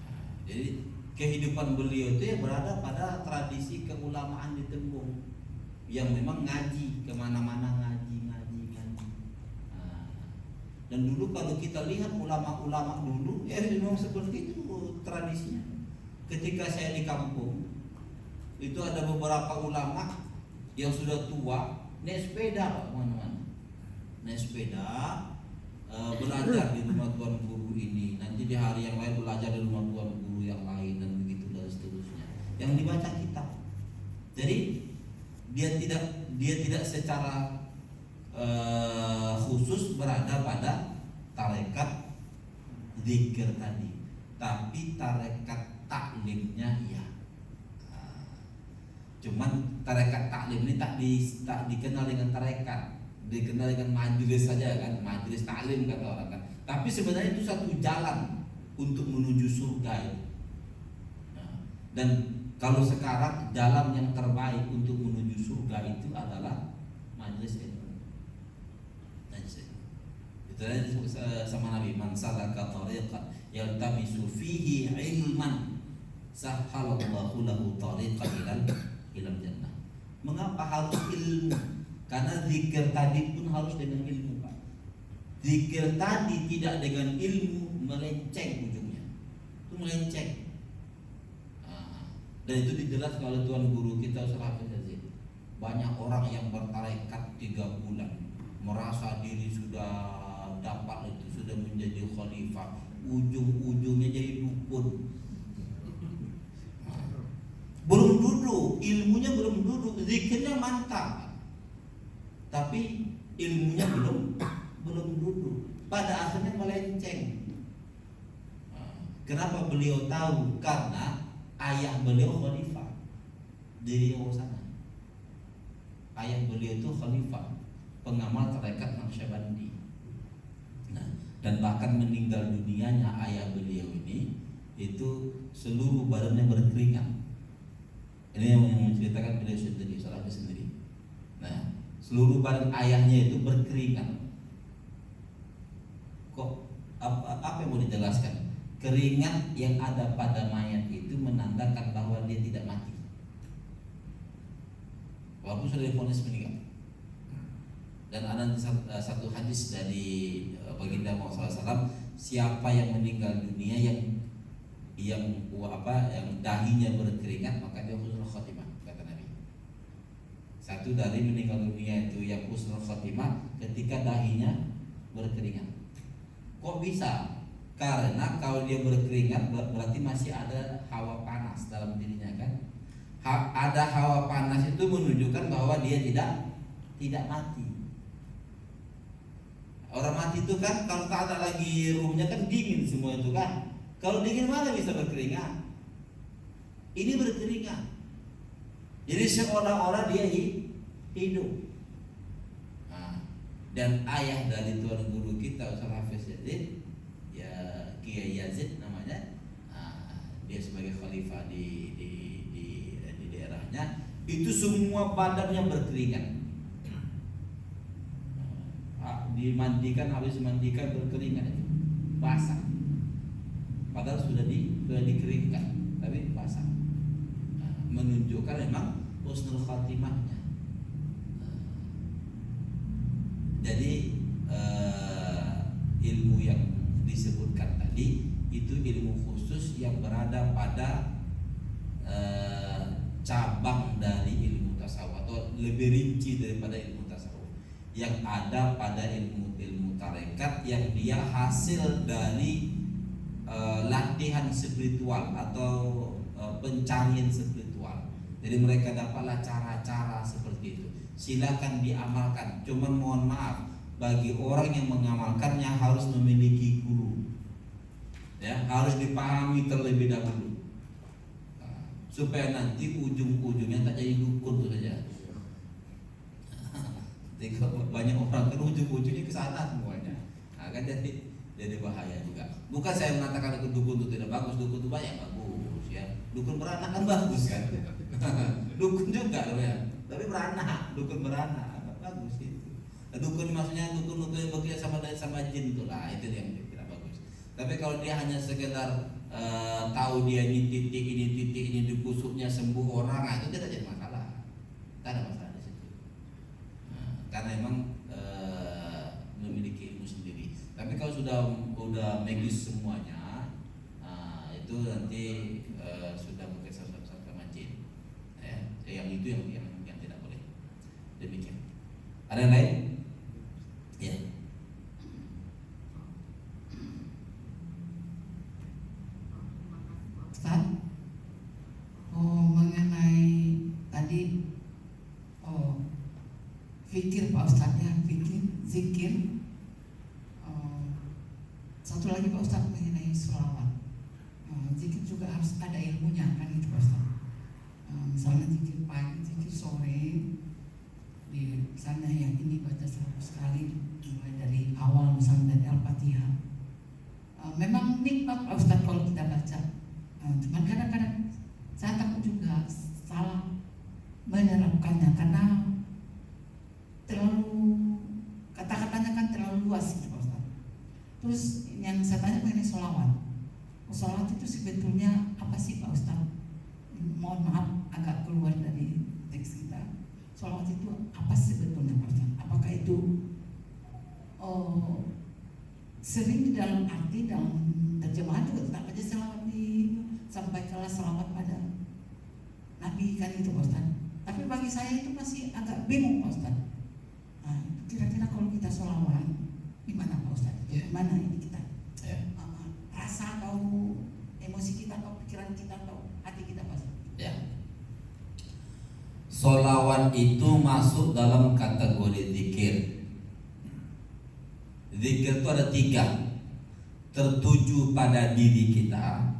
Nah, jadi kehidupan beliau itu ya berada pada tradisi keulamaan di Tembung yang memang ngaji kemana-mana, ngaji. Nah, dan dulu kalau kita lihat ulama-ulama dulu ya memang seperti itu tradisinya. Ketika saya di kampung itu ada beberapa ulama yang sudah tua naik sepeda kemana-mana, naik sepeda belajar di rumah tuan guru ini, nanti di hari yang lain belajar di rumah tuan guru yang lain, dan begitu dan seterusnya. Yang dibaca kitab. Jadi dia tidak secara khusus berada pada tarekat zikir tadi, tapi tarekat taklimnya iya. Cuman tarekat taklim ini tak dikenal dengan tarekat, dikenal dengan majelis saja kan, majelis taklim kata orang kan. Tapi sebenarnya itu satu jalan untuk menuju surga itu. Nah, dan kalau sekarang jalan yang terbaik untuk menuju surga itu adalah majelis ilmu. Itu disebut sama Nabi, man salaka tariqan yaltamisu fihi ilman sahhalallahu lahu tariqan ilal jannah. Mengapa harus ilmu? Karena zikir tadi pun harus dengan ilmu, Pak. Zikir tadi tidak dengan ilmu melenceng ujungnya. Itu melenceng. Dan itu dijelaskan oleh tuan guru kita Ustaz Hafiz Yazid. Banyak orang yang bertarekat 3 bulan merasa diri sudah dapat itu, sudah menjadi khalifah, ujung-ujungnya jadi dukun. Belum duduk, ilmunya belum duduk, zikirnya mantap, tapi ilmunya belum duduk. Pada akhirnya melenceng. Kenapa beliau tahu? Karena ayah beliau khalifah di Riau sana. Ayah beliau itu khalifah, pengamal tarekat Naqsyabandi. Nah, dan bahkan meninggal dunianya ayah beliau ini itu seluruh badannya berkeringat. Ini yang menceritakan beliau sendiri, salahnya sendiri. Nah, seluruh badan ayahnya itu berkeringat. Kok apa yang mau dijelaskan? keringat yang ada pada mayat itu menandakan bahwa dia tidak mati, walaupun sudah divonis meninggal. Dan ada satu hadis dari baginda Muhammad SAW, siapa yang meninggal dunia yang dahinya berkeringat, maka dia husnul khotimah, kata Nabi. Satu dari meninggal dunia itu yang husnul khotimah ketika dahinya berkeringat. Kok bisa? Karena kalau dia berkeringat berarti masih ada hawa panas dalam dirinya kan. Ada hawa panas itu menunjukkan bahwa dia tidak mati. Orang mati itu kan kalau tak ada lagi ruhnya kan dingin semua itu kan. Kalau dingin mana bisa berkeringat? Ini berkeringat. Jadi seolah-olah dia hidup. Nah, dan ayah dari tuan guru kita Ustaz Hafiz Yazid, ya Kiai Yazid namanya, dia sebagai khalifah di daerahnya, itu semua badannya berkeringat. Dimandikan, habis dimandikan berkeringat itu basah, padahal sudah dikeringkan tapi basah. Menunjukkan memang husnul khatimahnya. Jadi ilmu yang disebutkan tadi itu ilmu khusus yang berada pada cabang dari ilmu tasawuf, atau lebih rinci daripada ilmu tasawuf, yang ada pada ilmu tarekat yang dia hasil dari latihan spiritual atau pencarian spiritual. Jadi mereka dapatlah cara-cara seperti itu. Silakan diamalkan. Cuman mohon maaf, bagi orang yang mengamalkannya harus memiliki guru. Ya, harus dipahami terlebih dahulu. Supaya nanti ujung-ujungnya tak jadi dukun itu saja. Banyak orang kan ujung-ujungnya ke sana semuanya. Nah, kan jadi bahaya juga. Bukan saya mengatakan dukun itu tidak bagus, dukun itu banyak bagus ya. Dukun beranak kan bagus kan. Dukun juga loh ya. Tapi beranak, dukun beranak bagus itu. Nah, dukun maksudnya dukun yang bekerja sama jin itulah, itu yang tidak bagus. Tapi kalau dia hanya sekedar tahu dia ini titik ini dikusuknya sembuh orang, itu tidak jadi masalah. Tidak ada masalah. Karena memang memiliki ilmu sendiri. Tapi kalau sudah medis semuanya, itu nanti sudah berkaitan sama jin. Yang itu yang tidak boleh. Demikian. Ada yang lain? Ya. Ustaz, mengenai tadi fikir Pak Ustaz ya, zikir. Satu lagi Pak Ustaz mengenai sholawat. Zikir juga harus ada ilmunya kan itu Pak Ustaz. Misalnya zikir pagi, zikir sore, di misalnya yang ini baca 100 kali mulai dari awal, misalnya dari Al-Fatihah. Memang nikmat Pak Ustaz kalau kita baca. Cuman kadang-kadang saya takut juga salah menerapkannya karena terlalu kata-katanya kan terlalu luas gitu Pak Ustaz. Terus yang saya tanya mengenai sholawat. Sholawat itu sebetulnya apa sih Pak Ustaz? Mohon maaf agak keluar dari teks kita. Sholawat itu apa sebetulnya Pak Ustaz? Apakah itu sering di dalam arti dalam terjemahan juga tetap aja sholawat sampaikanlah sholawat pada Nabi kan itu Pak Ustaz. Tapi bagi saya itu masih agak bingung Pak Ustaz. Nah, kira-kira kalau kita sholawat gimana Pak Ustaz? Gimana ini kita? Rasa atau emosi kita atau pikiran kita atau hati kita Pak Ustaz? Ya. Sholawat itu masuk dalam kategori zikir. Zikir itu ada 3. Tertuju pada diri kita,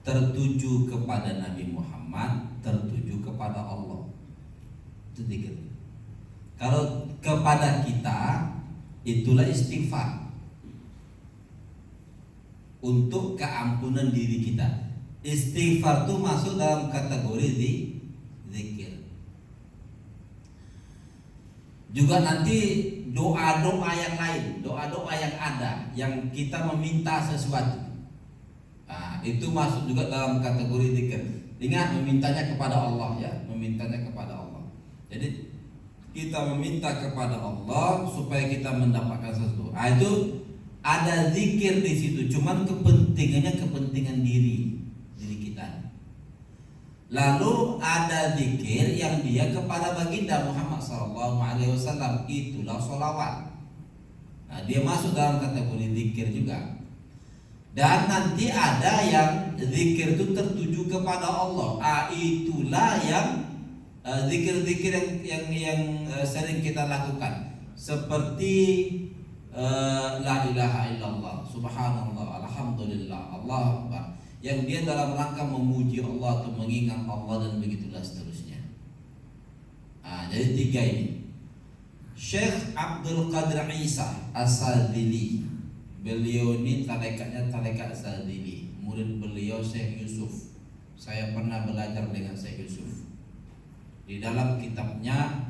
tertuju kepada Nabi Muhammad, tertuju kepada Allah. Itu zikir. Kalau kepada kita, itulah istighfar untuk keampunan diri kita. Istighfar itu masuk dalam kategori zikir. Juga nanti doa-doa yang lain, doa-doa yang ada, yang kita meminta sesuatu. itu masuk juga dalam kategori zikir. Ingat, memintanya kepada Allah ya, memintanya kepada Allah. Jadi kita meminta kepada Allah supaya kita mendapatkan sesuatu. Itu ada zikir di situ, cuman kepentingannya kepentingan diri kita. Lalu ada zikir yang dia kepada baginda Muhammad SAW, itulah sholawat. Nah, dia masuk dalam kategori zikir juga. Dan nanti ada yang zikir itu tertuju kepada Allah. Itulah yang zikir-zikir yang sering kita lakukan, seperti la ilaha illallah, subhanallah, alhamdulillah, Allahu akbar, yang dia dalam rangka memuji Allah atau mengingat Allah dan begitulah seterusnya. Jadi 3 ini. Syekh Abdul Qadir Isa As-Sadzili, beliau ini tarekatnya tarekat Sadzili, murid beliau Syekh Yusuf. Saya pernah belajar dengan Syekh Yusuf. Di dalam kitabnya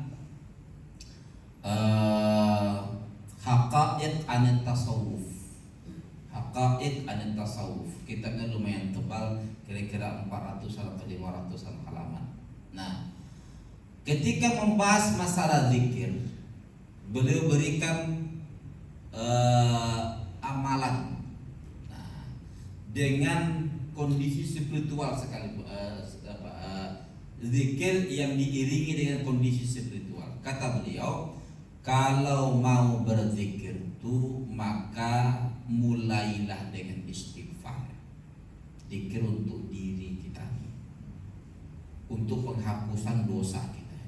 Haqaiq Anit Tasawuf, Haqaiq Anit Tasawuf, kitabnya lumayan tebal, kira-kira 400 atau 500 halaman. Nah, ketika membahas masalah zikir, beliau berikan amalan, dengan kondisi spiritual sekali, zikir yang diiringi dengan kondisi spiritual. Kata beliau, kalau mau berzikir itu maka mulailah dengan istighfar. Zikir untuk diri kita, untuk penghapusan dosa kita.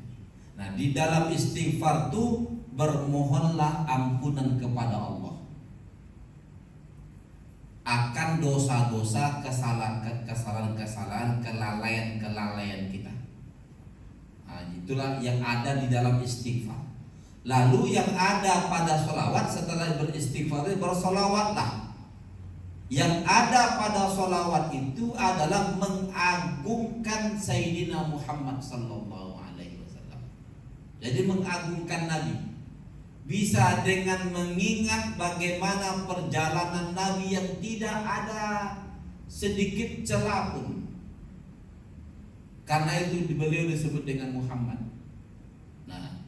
Nah, di dalam istighfar itu bermohonlah ampunan kepada Allah akan dosa-dosa, kesalahan-kesalahan, kelalaian kita. Itulah yang ada di dalam istighfar. Lalu yang ada pada sholawat, setelah beristighfar bersolawatlah. Yang ada pada sholawat itu adalah mengagungkan Sayyidina Muhammad sallallahu alaihi wasallam. Jadi mengagungkan Nabi bisa dengan mengingat bagaimana perjalanan Nabi yang tidak ada sedikit celah pun. Karena itu beliau disebut dengan Muhammad. Nah,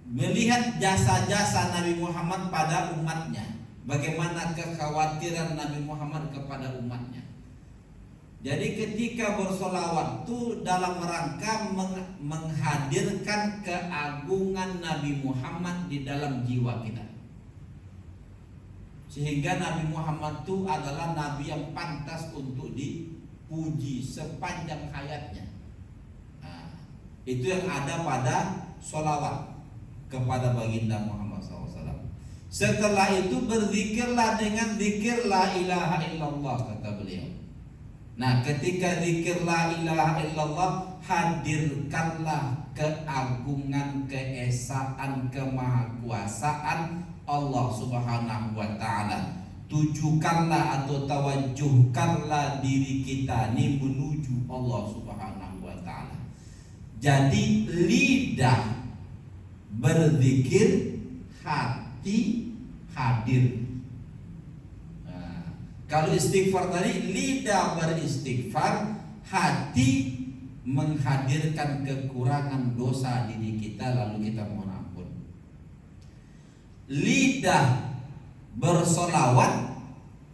melihat jasa-jasa Nabi Muhammad pada umatnya, bagaimana kekhawatiran Nabi Muhammad kepada umatnya. Jadi ketika bersolawat itu dalam rangka menghadirkan keagungan Nabi Muhammad di dalam jiwa kita, sehingga Nabi Muhammad itu adalah Nabi yang pantas untuk dipuji sepanjang hayatnya. Itu yang ada pada solawat kepada baginda Muhammad SAW. Setelah itu berzikirlah dengan zikir la ilaha illallah, kata beliau. Nah, ketika zikir la ilaha illallah, hadirkanlah keagungan, keesaan, kemahakuasaan Allah Subhanahu wa ta'ala. Tujukanlah atau tawajuhkanlah diri kita ini menuju Allah Subhanahu wa ta'ala. Jadi lidah berzikir, hati hadir. Kalau istighfar tadi, lidah beristighfar, hati menghadirkan kekurangan dosa diri kita lalu kita mohon ampun. Lidah bersolawat,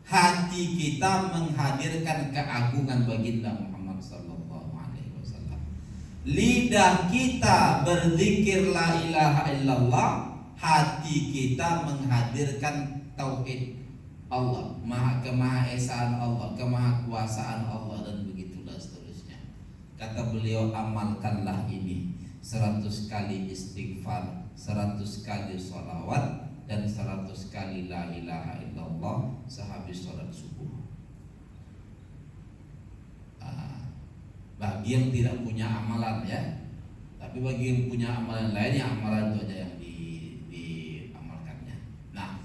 hati kita menghadirkan keagungan baginda Muhammad sallallahu alaihi wasallam. Lidah kita berzikir la ilaha illallah, hati kita menghadirkan tauhid Allah, kemahaesaan Allah, kemahakuasaan Allah, dan begitulah seterusnya. Kata beliau, amalkanlah ini 100 kali istighfar, 100 kali sholawat, dan 100 kali la ilaha illallah sehabis sholat subuh. Bagi yang tidak punya amalan ya, tapi bagi yang punya amalan lain, ya amalan itu aja yang diamalkannya. Nah,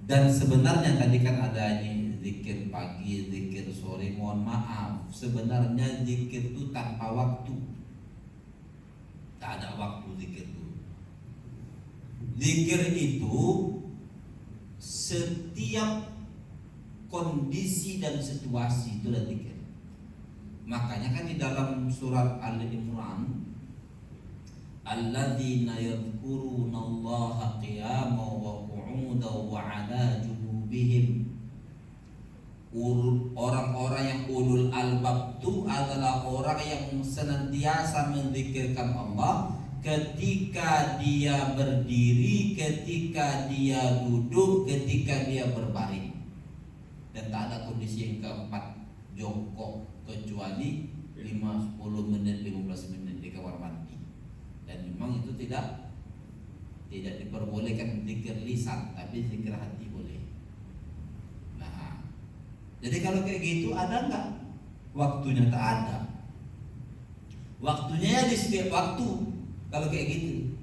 dan sebenarnya tadi kan ada ini zikir pagi, zikir sore. Mohon maaf, sebenarnya zikir itu tanpa waktu. Tak ada waktu zikir itu. Zikir itu setiap kondisi dan situasi, itulah zikir. Makanya kan di dalam surat Al-Imran, alladzina yadhkurunallaha qiyaman wa qu'udan wa 'ala junubihim. Orang-orang yang ulul albab itu adalah orang yang senantiasa menzikirkan Allah ketika dia berdiri, ketika dia duduk, ketika dia berbaring. Dan tak ada kondisi yang keempat, jongkok, kecuali 5-10 menit, 15 menit di kamar mandi. Dan memang itu tidak diperbolehkan zikir lisan, tapi zikir hati boleh. Nah, jadi kalau kayak gitu ada nggak waktunya? Tak ada. Waktunya ya di setiap waktu. Kalau kayak gitu.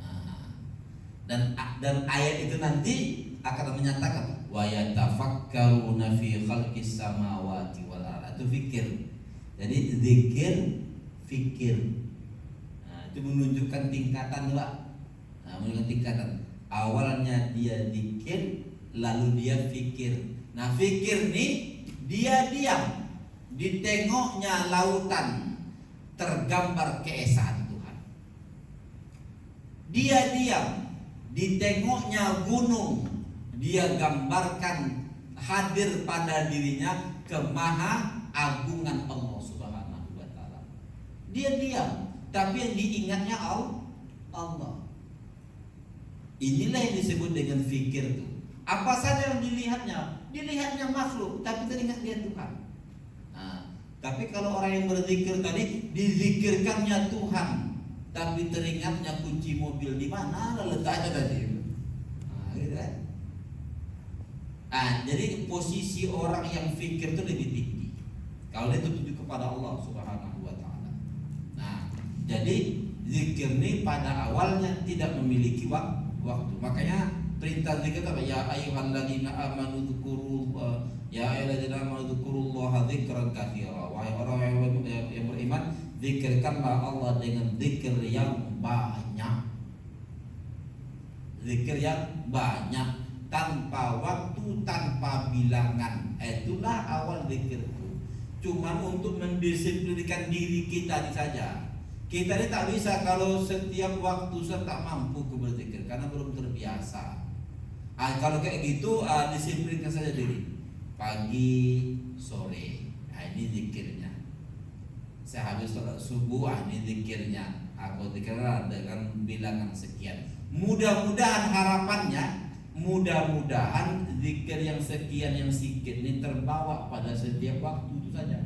Nah, dan ayat itu nanti akan menyatakan wa yatafakkaruna fi khalqis samawati wal ardh. Itu fikir. Jadi zikir, fikir. Nah, itu menunjukkan tingkatan lah. Nah, menunjukkan tingkatan. Awalnya dia zikir, lalu dia fikir. Nah, fikir nih dia diam, ditengoknya lautan, tergambar keesaan Tuhan. Dia diam, ditengoknya gunung, dia gambarkan hadir pada dirinya kemaha agungan Allah Subhanahu wa taala. Dia diam, tapi yang diingatnya Allah. Inilah yang disebut dengan fikir itu. Apa saja yang dilihatnya? Dilihatnya makhluk, tapi teringat dia Tuhan. Nah, tapi kalau orang yang berzikir tadi, dizikirkannya Tuhan, tapi teringatnya kunci mobil di mana letaknya tadi. Nah, gitu kan? Jadi posisi orang yang fikir itu lebih tinggi kalau dia tertuju kepada Allah Subhanahu wa taala. Nah, jadi zikir ini pada awalnya tidak memiliki waktu. Makanya perintah zikir apa? Ya ayyuhalladzina amanu dzkurullah, ya ayyuhalladzina amanu dzkurullaha dzikran katsira. Wahai orang yang beriman, zikirkanlah Allah dengan zikir yang banyak. Zikir yang banyak, tanpa waktu, tanpa bilangan. Itulah awal zikir itu. Cuma untuk mendisiplinkan diri kita saja. Kita ini tak bisa kalau setiap waktu saya tak mampu berzikir karena belum terbiasa. Kalau kayak gitu, disiplinkan saja diri. Pagi, sore, ini zikirnya. Saya habis sholat subuh, ini zikirnya. Aku zikirlah dengan bilangan sekian. Mudah-mudahan harapannya, mudah-mudahan zikir yang sekian yang sedikit ini terbawa pada setiap waktu itu saja.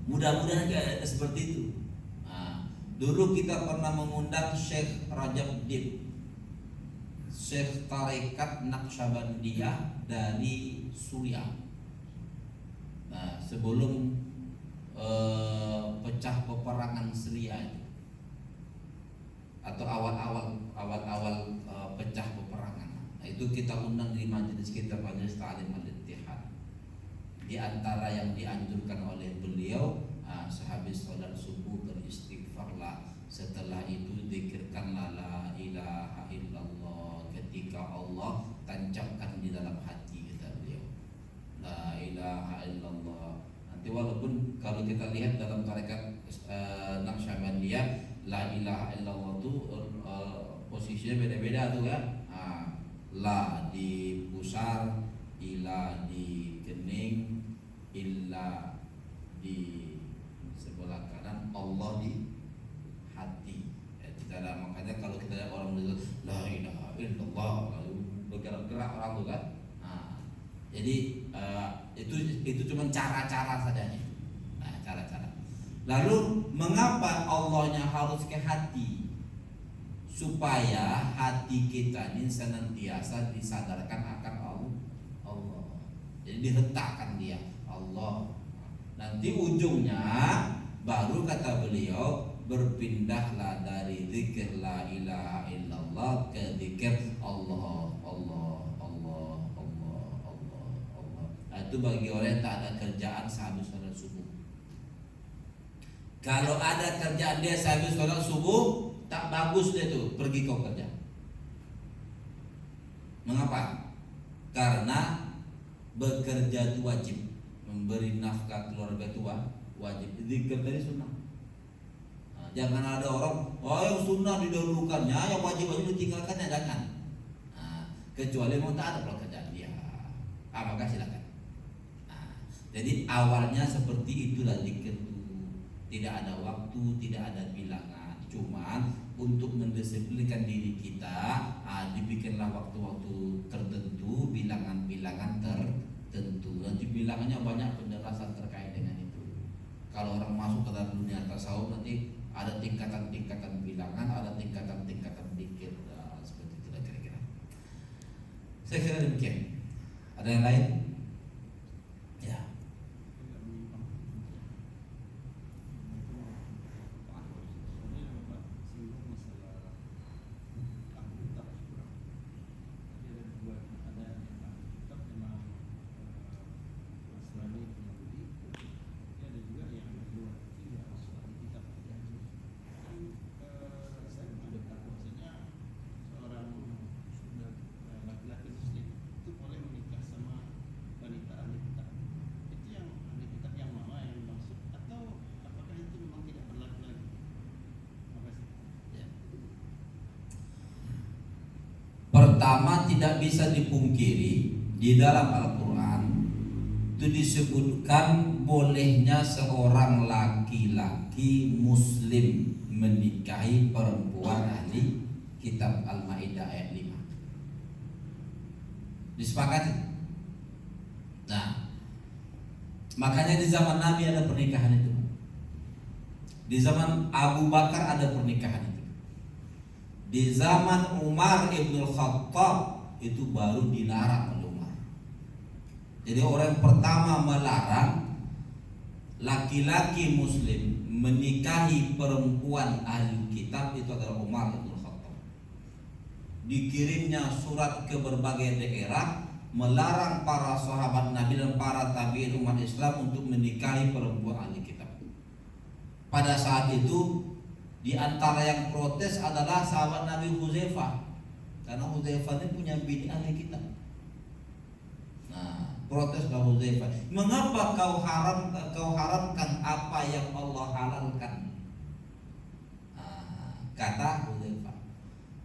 Mudah-mudahan seperti itu. Dulu kita pernah mengundang Syekh Rajab Dib, Syekh Tarekat Naqsyabandiyah dari Suriah. Nah, sebelum pecah peperangan Syria itu, atau awal-awal pecah peperangan. Nah, itu kita undang di majelis kita, Majelis Ta'lim Al-Ittihad. Di antara yang dianjurkan oleh beliau, sehabis sholat subuh beristighfarlah, setelah itu zikirkanlah la ilaha illallah, ketika Allah tancapkan di dalam hati, kata beliau, la ilaha illallah. Nanti walaupun kalau kita lihat dalam tarekat Naqsyabandiyah, la ilaha illallah itu posisinya beda-beda tuh kan. La di pusar, ila di kening, illa di sebelah kanan, Allah di hati. Tidak ada, makanya kalau kita lihat orang bilang la ilaha illallah, lalu bergerak-gerak orang tuh kan. Jadi itu cuma cara-cara saja. Cara-cara. Lalu mengapa Allahnya harus ke hati? Supaya hati kita ini senantiasa disadarkan akan Allah. Jadi diletakkan dia Allah. Nanti ujungnya baru kata beliau, berpindahlah dari zikir la ilaha illallah ke zikir Allah. Itu bagi orang yang tak ada kerjaan sehabis sholat subuh. Kalau ada kerjaan dia sehabis sholat subuh, tak bagus dia tuh pergi kau kerja. Mengapa? Karena bekerja itu wajib, memberi nafkah keluarga itu wajib. Zikir tadi sunnah. Nah, jangan ada orang, oh yang sunnah didahulukannya, yang wajib-wajib ditinggalkannya, jangan. Nah, kecuali mau tak ada pekerjaan dia, maka silakan. Nah, jadi awalnya seperti itulah zikir itu, tidak ada waktu, tidak ada bilangan, cuman untuk mendisiplinkan diri kita, dibikinlah waktu-waktu tertentu, bilangan-bilangan tertentu. Nanti bilangannya banyak penjelasan terkait dengan itu. Kalau orang masuk ke dalam dunia tasawuf nanti ada tingkatan-tingkatan bilangan, ada tingkatan-tingkatan zikir, seperti itulah kira-kira. Saya kira demikian. Ada yang lain? Ya. Pertama, tidak bisa dipungkiri di dalam Al-Quran itu disebutkan bolehnya seorang laki-laki muslim menikahi perempuan ahli kitab Al-Maidah ayat 5. Disepakati. Nah, makanya di zaman Nabi ada pernikahan itu. Di zaman Abu Bakar ada pernikahan itu. Di zaman Umar ibn Khattab itu baru dilarang oleh Umar. Jadi orang yang pertama melarang laki-laki muslim menikahi perempuan ahli kitab itu adalah Umar ibn Khattab. Dikirimnya surat ke berbagai daerah melarang para sahabat Nabi dan para tabi'in umat Islam untuk menikahi perempuan ahli kitab. Pada saat itu di antara yang protes adalah sahabat Nabi Hudzaifah, karena Hudzaifah ini punya bini ahli kitab. Nah, proteslah Hudzaifah, mengapa kau haramkan apa yang Allah halalkan? Nah, kata Hudzaifah.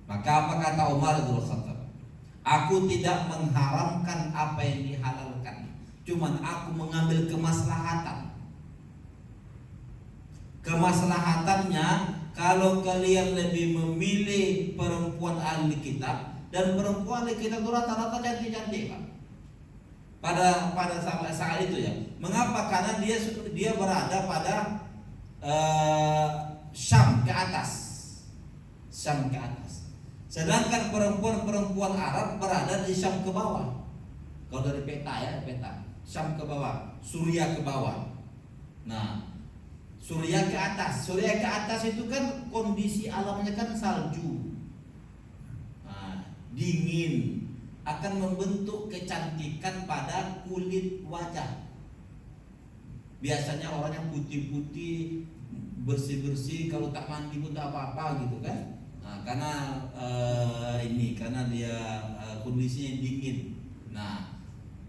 Maka apa kata Umar bin Khattab? Aku tidak mengharamkan apa yang dihalalkan, cuman aku mengambil kemaslahatan. Kemaslahatannya, kalau kalian lebih memilih perempuan ahli kitab, dan perempuan ahli kitab itu rata-rata cantik-cantik, Pak. Pada saat itu ya. Mengapa? Karena dia berada pada Syam ke atas. Syam ke atas. Sedangkan perempuan-perempuan Arab berada di Syam ke bawah. Kalau dari peta, Syam ke bawah, Suriah ke bawah. Nah, Suriah ke atas. Suriah ke atas itu kan kondisi alamnya kan salju, dingin, akan membentuk kecantikan pada kulit wajah. Biasanya orang yang putih-putih, bersih-bersih, kalau tak mandi pun tak apa-apa gitu kan. Nah, karena dia kondisinya dingin. Nah,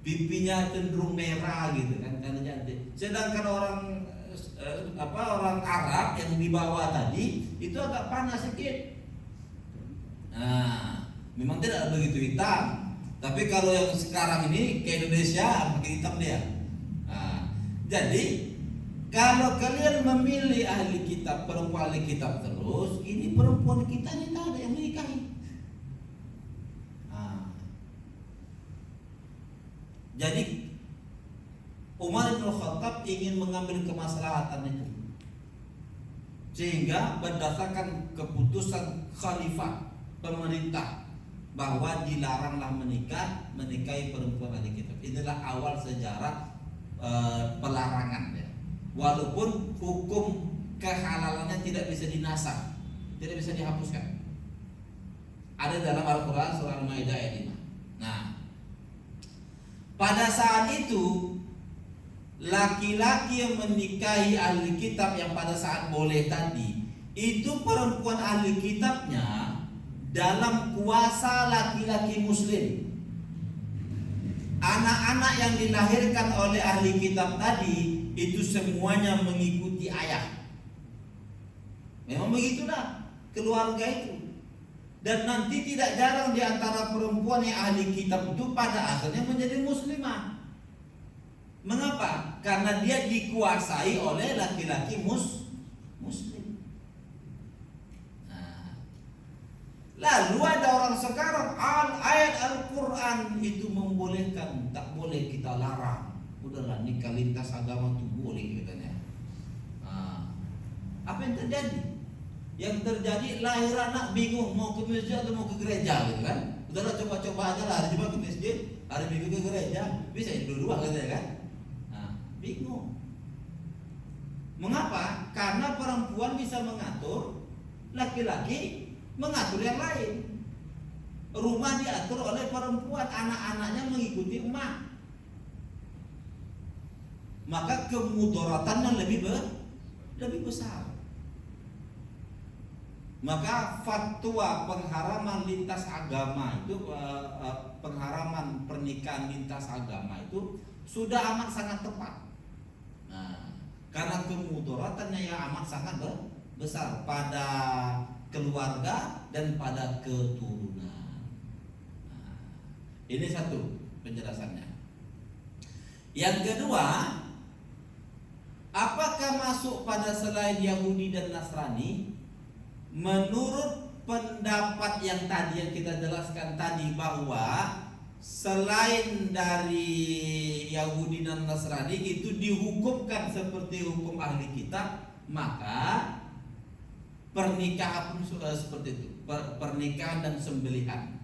pipinya cenderung merah gitu kan, karena cantik. Sedangkan orang Arab yang di bawah tadi itu agak panas sedikit. Nah, memang tidak begitu hitam, tapi kalau yang sekarang ini ke Indonesia pakai hitam dia. Nah, jadi kalau kalian memilih ahli kitab, perempuan ahli kitab terus, ini perempuan kita ini tak ada yang menikahi. Nah, jadi Umar bin Khattab ingin mengambil kemaslahatan itu, sehingga berdasarkan keputusan khalifah pemerintah bahwa dilaranglah menikahi perempuan ahli kitab. Inilah awal sejarah pelarangan ya. Walaupun hukum kehalalannya tidak bisa dinasakh, tidak bisa dihapuskan. Ada dalam Al-Quran surah Al-Maidah ayat 5. Nah, pada saat itu laki-laki yang menikahi ahli kitab yang pada saat boleh tadi, itu perempuan ahli kitabnya dalam kuasa laki-laki muslim. anak-anak yang dilahirkan oleh ahli kitab tadi itu semuanya mengikuti ayah. Memang begitulah keluarga itu. Dan nanti tidak jarang di antara perempuan yang ahli kitab itu pada akhirnya menjadi muslimah. Mengapa? Karena dia dikuasai oleh laki-laki muslim. Nah, lalu ada orang sekarang ayat Al-Quran itu membolehkan, tak boleh kita larang. Udahlah nikah lintas agama itu boleh katanya. Nah, apa yang terjadi? Yang terjadi lahir anak bingung mau ke masjid atau mau ke gereja gitu kan. Udahlah coba-coba aja lah, hari Jumat ke masjid, hari Minggu ke gereja, bisa dua-dua katanya kan. Nah, bingung. Mengapa? Karena perempuan bisa mengatur, laki-laki mengatur yang lain. Rumah diatur oleh perempuan, anak-anaknya mengikuti emak. Maka kemudaratannya lebih besar. Maka fatwa pengharaman lintas agama itu, pengharaman pernikahan lintas agama itu sudah amat sangat tepat. Nah, karena kemudaratannya yang amat sangat besar pada keluarga dan pada keturunan. Nah, ini satu penjelasannya. Yang kedua, apakah masuk pada selain Yahudi dan Nasrani? Menurut pendapat yang tadi yang kita jelaskan tadi, bahwa selain dari Yahudi dan Nasrani itu dihukumkan seperti hukum ahli kitab, maka pernikahan pun seperti itu, pernikahan dan sembelihan.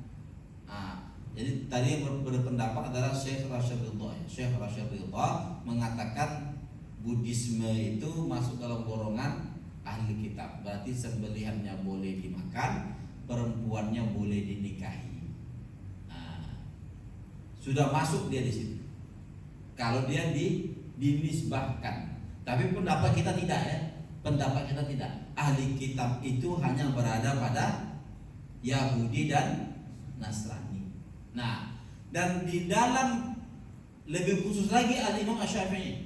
Nah, jadi tadi yang berpendapat adalah Syekh Rashid Ridha. Syekh Rashid Ridha mengatakan Buddhisme itu masuk dalam golongan ahli kitab, berarti sembelihannya boleh dimakan, perempuannya boleh dinikahi. Nah, sudah masuk dia di situ. Kalau dia dinisbahkan. Tapi pendapat kita tidak ya. Pendapat kita tidak. Ahli kitab itu hanya berada pada Yahudi dan Nasrani. Nah, dan di dalam lebih khusus lagi Al-Imam Asy-Syafi'i.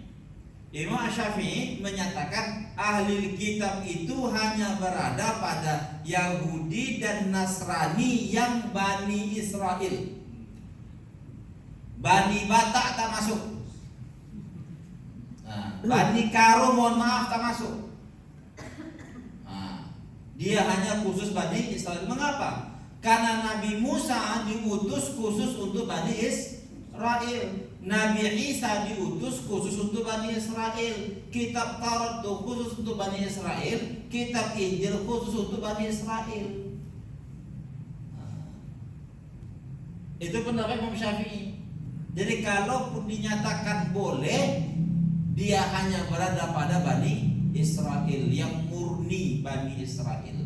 Imam Asy-Syafi'i menyatakan ahli kitab itu hanya berada pada Yahudi dan Nasrani yang Bani Israel. Bani Batak tak masuk. Nah, Bani Karo mohon maaf tak masuk. Nah, dia hanya khusus Bani Israel. Mengapa? Karena Nabi Musa diutus khusus untuk Bani Israel. Nabi Isa diutus khusus untuk Bani Israel. Kitab Taurat khusus untuk Bani Israel. Kitab Injil khusus untuk Bani Israel. Itu pendapat Imam Syafi'i. Jadi kalaupun dinyatakan boleh, dia hanya berada pada Bani Israel, yang murni Bani Israel.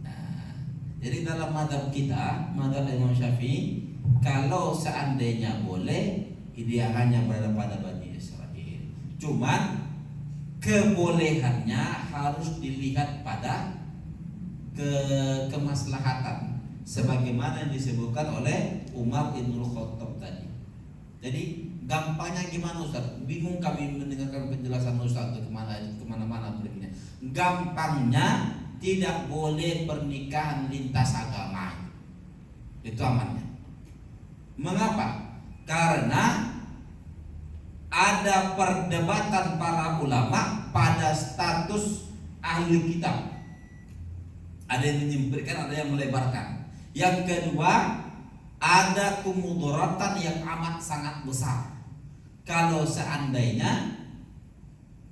Nah, jadi dalam mazhab kita, mazhab Imam Syafi'i, kalau seandainya boleh, dia hanya berada pada Bani Israel. Cuman kebolehannya harus dilihat pada kemaslahatan, sebagaimana yang disebutkan oleh Umar bin Khattab tadi. Jadi gampangnya gimana Ustaz? Bingung kami mendengarkan penjelasan Ustaz itu kemana-mana perginya. Gampangnya tidak boleh pernikahan lintas agama. Itu amannya. Mengapa? Karena ada perdebatan para ulama pada status ahli kitab. Ada yang menyempitkan, ada yang melebarkan. Yang kedua, ada kemudaratan yang amat sangat besar kalau seandainya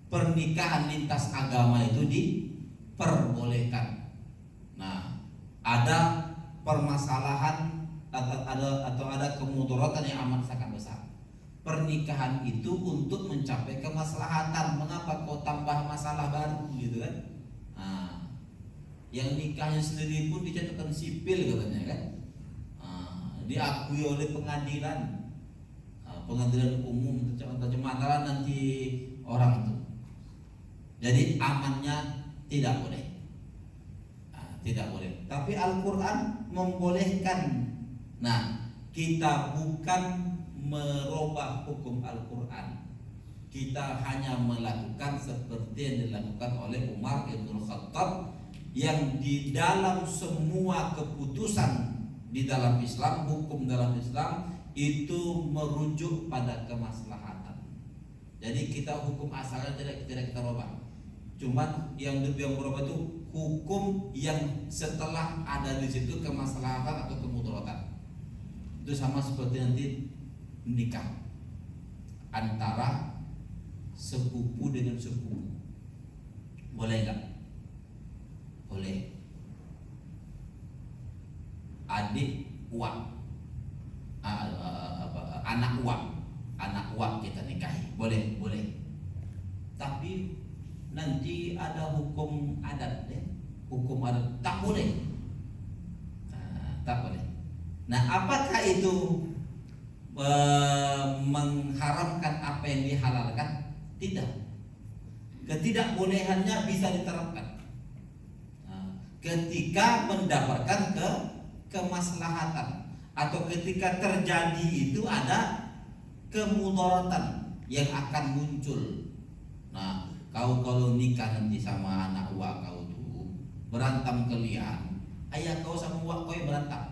pernikahan lintas agama itu diperbolehkan. Nah, ada permasalahan atau ada kemudaratan yang amat sangat besar. Pernikahan itu untuk mencapai kemaslahatan. Mengapa kau tambah masalah baru gitu kan? Nah, yang nikahnya sendiri pun dicatatkan sipil katanya kan? Diakui oleh pengadilan, pengadilan umum, tercemaran nanti orang itu. Jadi amannya tidak boleh, tidak boleh. Tapi Al-Quran membolehkan. Nah, kita bukan merubah hukum Al-Quran. Kita hanya melakukan seperti yang dilakukan oleh Umar bin Khattab, yang di dalam semua keputusan di dalam Islam, hukum dalam Islam itu merujuk pada kemaslahatan. Jadi kita hukum asalnya tidak kita rubah. Cuman yang berubah itu hukum yang setelah ada di situ kemaslahatan atau kemudaratan. Itu sama seperti nanti nikah antara sepupu dengan sepupu. Boleh enggak? Boleh. Adik uang, anak uang kita nikahi, boleh. Tapi nanti ada hukum adat, hukum adat tak boleh, tak boleh. Nah, apakah itu mengharamkan apa yang dihalalkan? Tidak. Ketidakbolehannya bisa diterapkan ketika mendapatkan kemaslahatan, atau ketika terjadi itu ada kemudaratan yang akan muncul. Nah, kau kalau nikah nanti sama anak uak kau tuh berantem kalian, ayah kau sama uak kau yang berantem.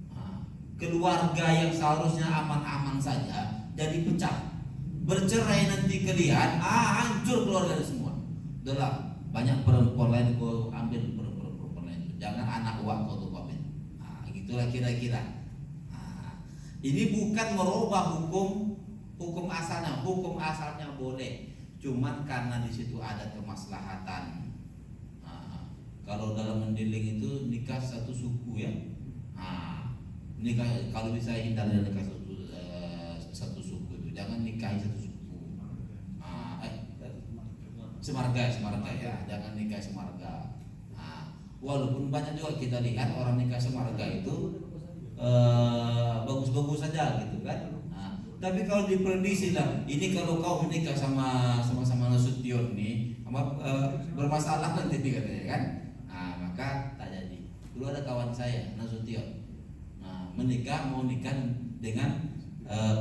Nah, keluarga yang seharusnya aman-aman saja jadi pecah, bercerai nanti kalian, hancur keluarga semua. Udah, banyak perempuan lain kau ambil, perempuan lain, jangan anak uak kau tuh komen. Gitulah kira-kira. Ini bukan merubah hukum asalnya. Hukum asalnya boleh, cuman karena di situ ada kemaslahatan. Kalau dalam mendiling itu nikah satu suku ya. Nikah kalau bisa hindari nikah satu suku itu, jangan nikahi satu suku. Semarga ya, jangan nikah semarga. Walaupun banyak juga kita lihat orang nikah semarga itu bagus-bagus saja gitu kan. Tapi kalau diprediksi lah, ini kalau kau menikah sama Nasution nih, bermasalah nanti katanya kan. Maka tak jadi. Dulu ada kawan saya Nasution, mau nikah dengan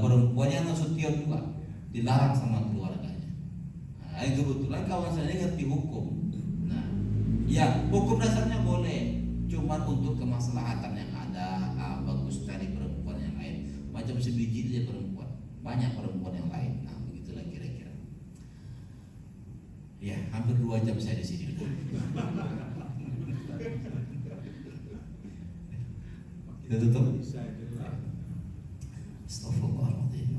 perempuannya Nasution juga, dilarang sama keluarganya. Kebetulan kawan saya ini ngerti hukum. Ya, hukum dasarnya boleh, cuman untuk kemaslahatan yang ada, bagus cari perempuan yang lain. Macam sebiji dia perempuan, banyak perempuan yang lain. Nah, begitulah kira-kira. Ya, hampir 2 jam saya di sini. Kita tutup. Astagfirullahaladzim.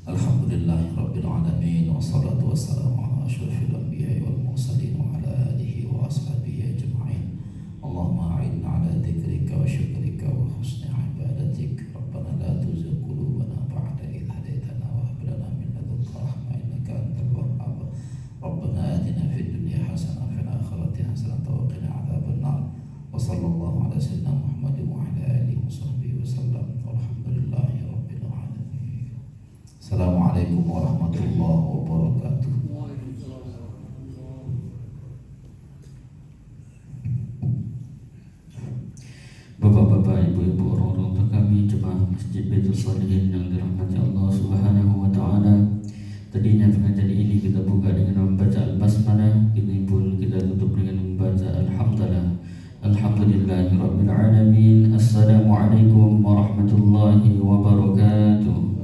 Alhamdulillahirabbil alamin, wassalatu wassalamu ala asyrafil anbiya'i wal mursalin wa ala alihi wa ashabihi ajma'in. Allahumma a'inna ala dzikrika wa syukrika wa husni ibadatik. Rabbana la tuzigh qulubana ba'da idh hadaytana wa hab lana min ladunka rahmah innaka antal wahhab. Rabbana atina fid dunya hasanah wa fil akhirati hasanah wa qina adzaban nar. Wa sallallahu ala sayyidina Muhammadin wa ala alihi wa sahbihi wa sallam. Walhamdulillahi rabbil alamin. Assalamualaikum warahmatullahi wabarakatuh. Bapak-bapak, ibu-ibu, orang-orang tua kami, jemaah Masjid Baitul Shalihin yang dirahmati Allah Subhanahu wa taala. Tadinya pengajian ini kita buka dengan membaca Al-Basmalah, kini pun kita tutup dengan membaca Alhamdulillah. Alhamdulillahirabbil alamin. Assalamualaikum warahmatullahi wabarakatuh.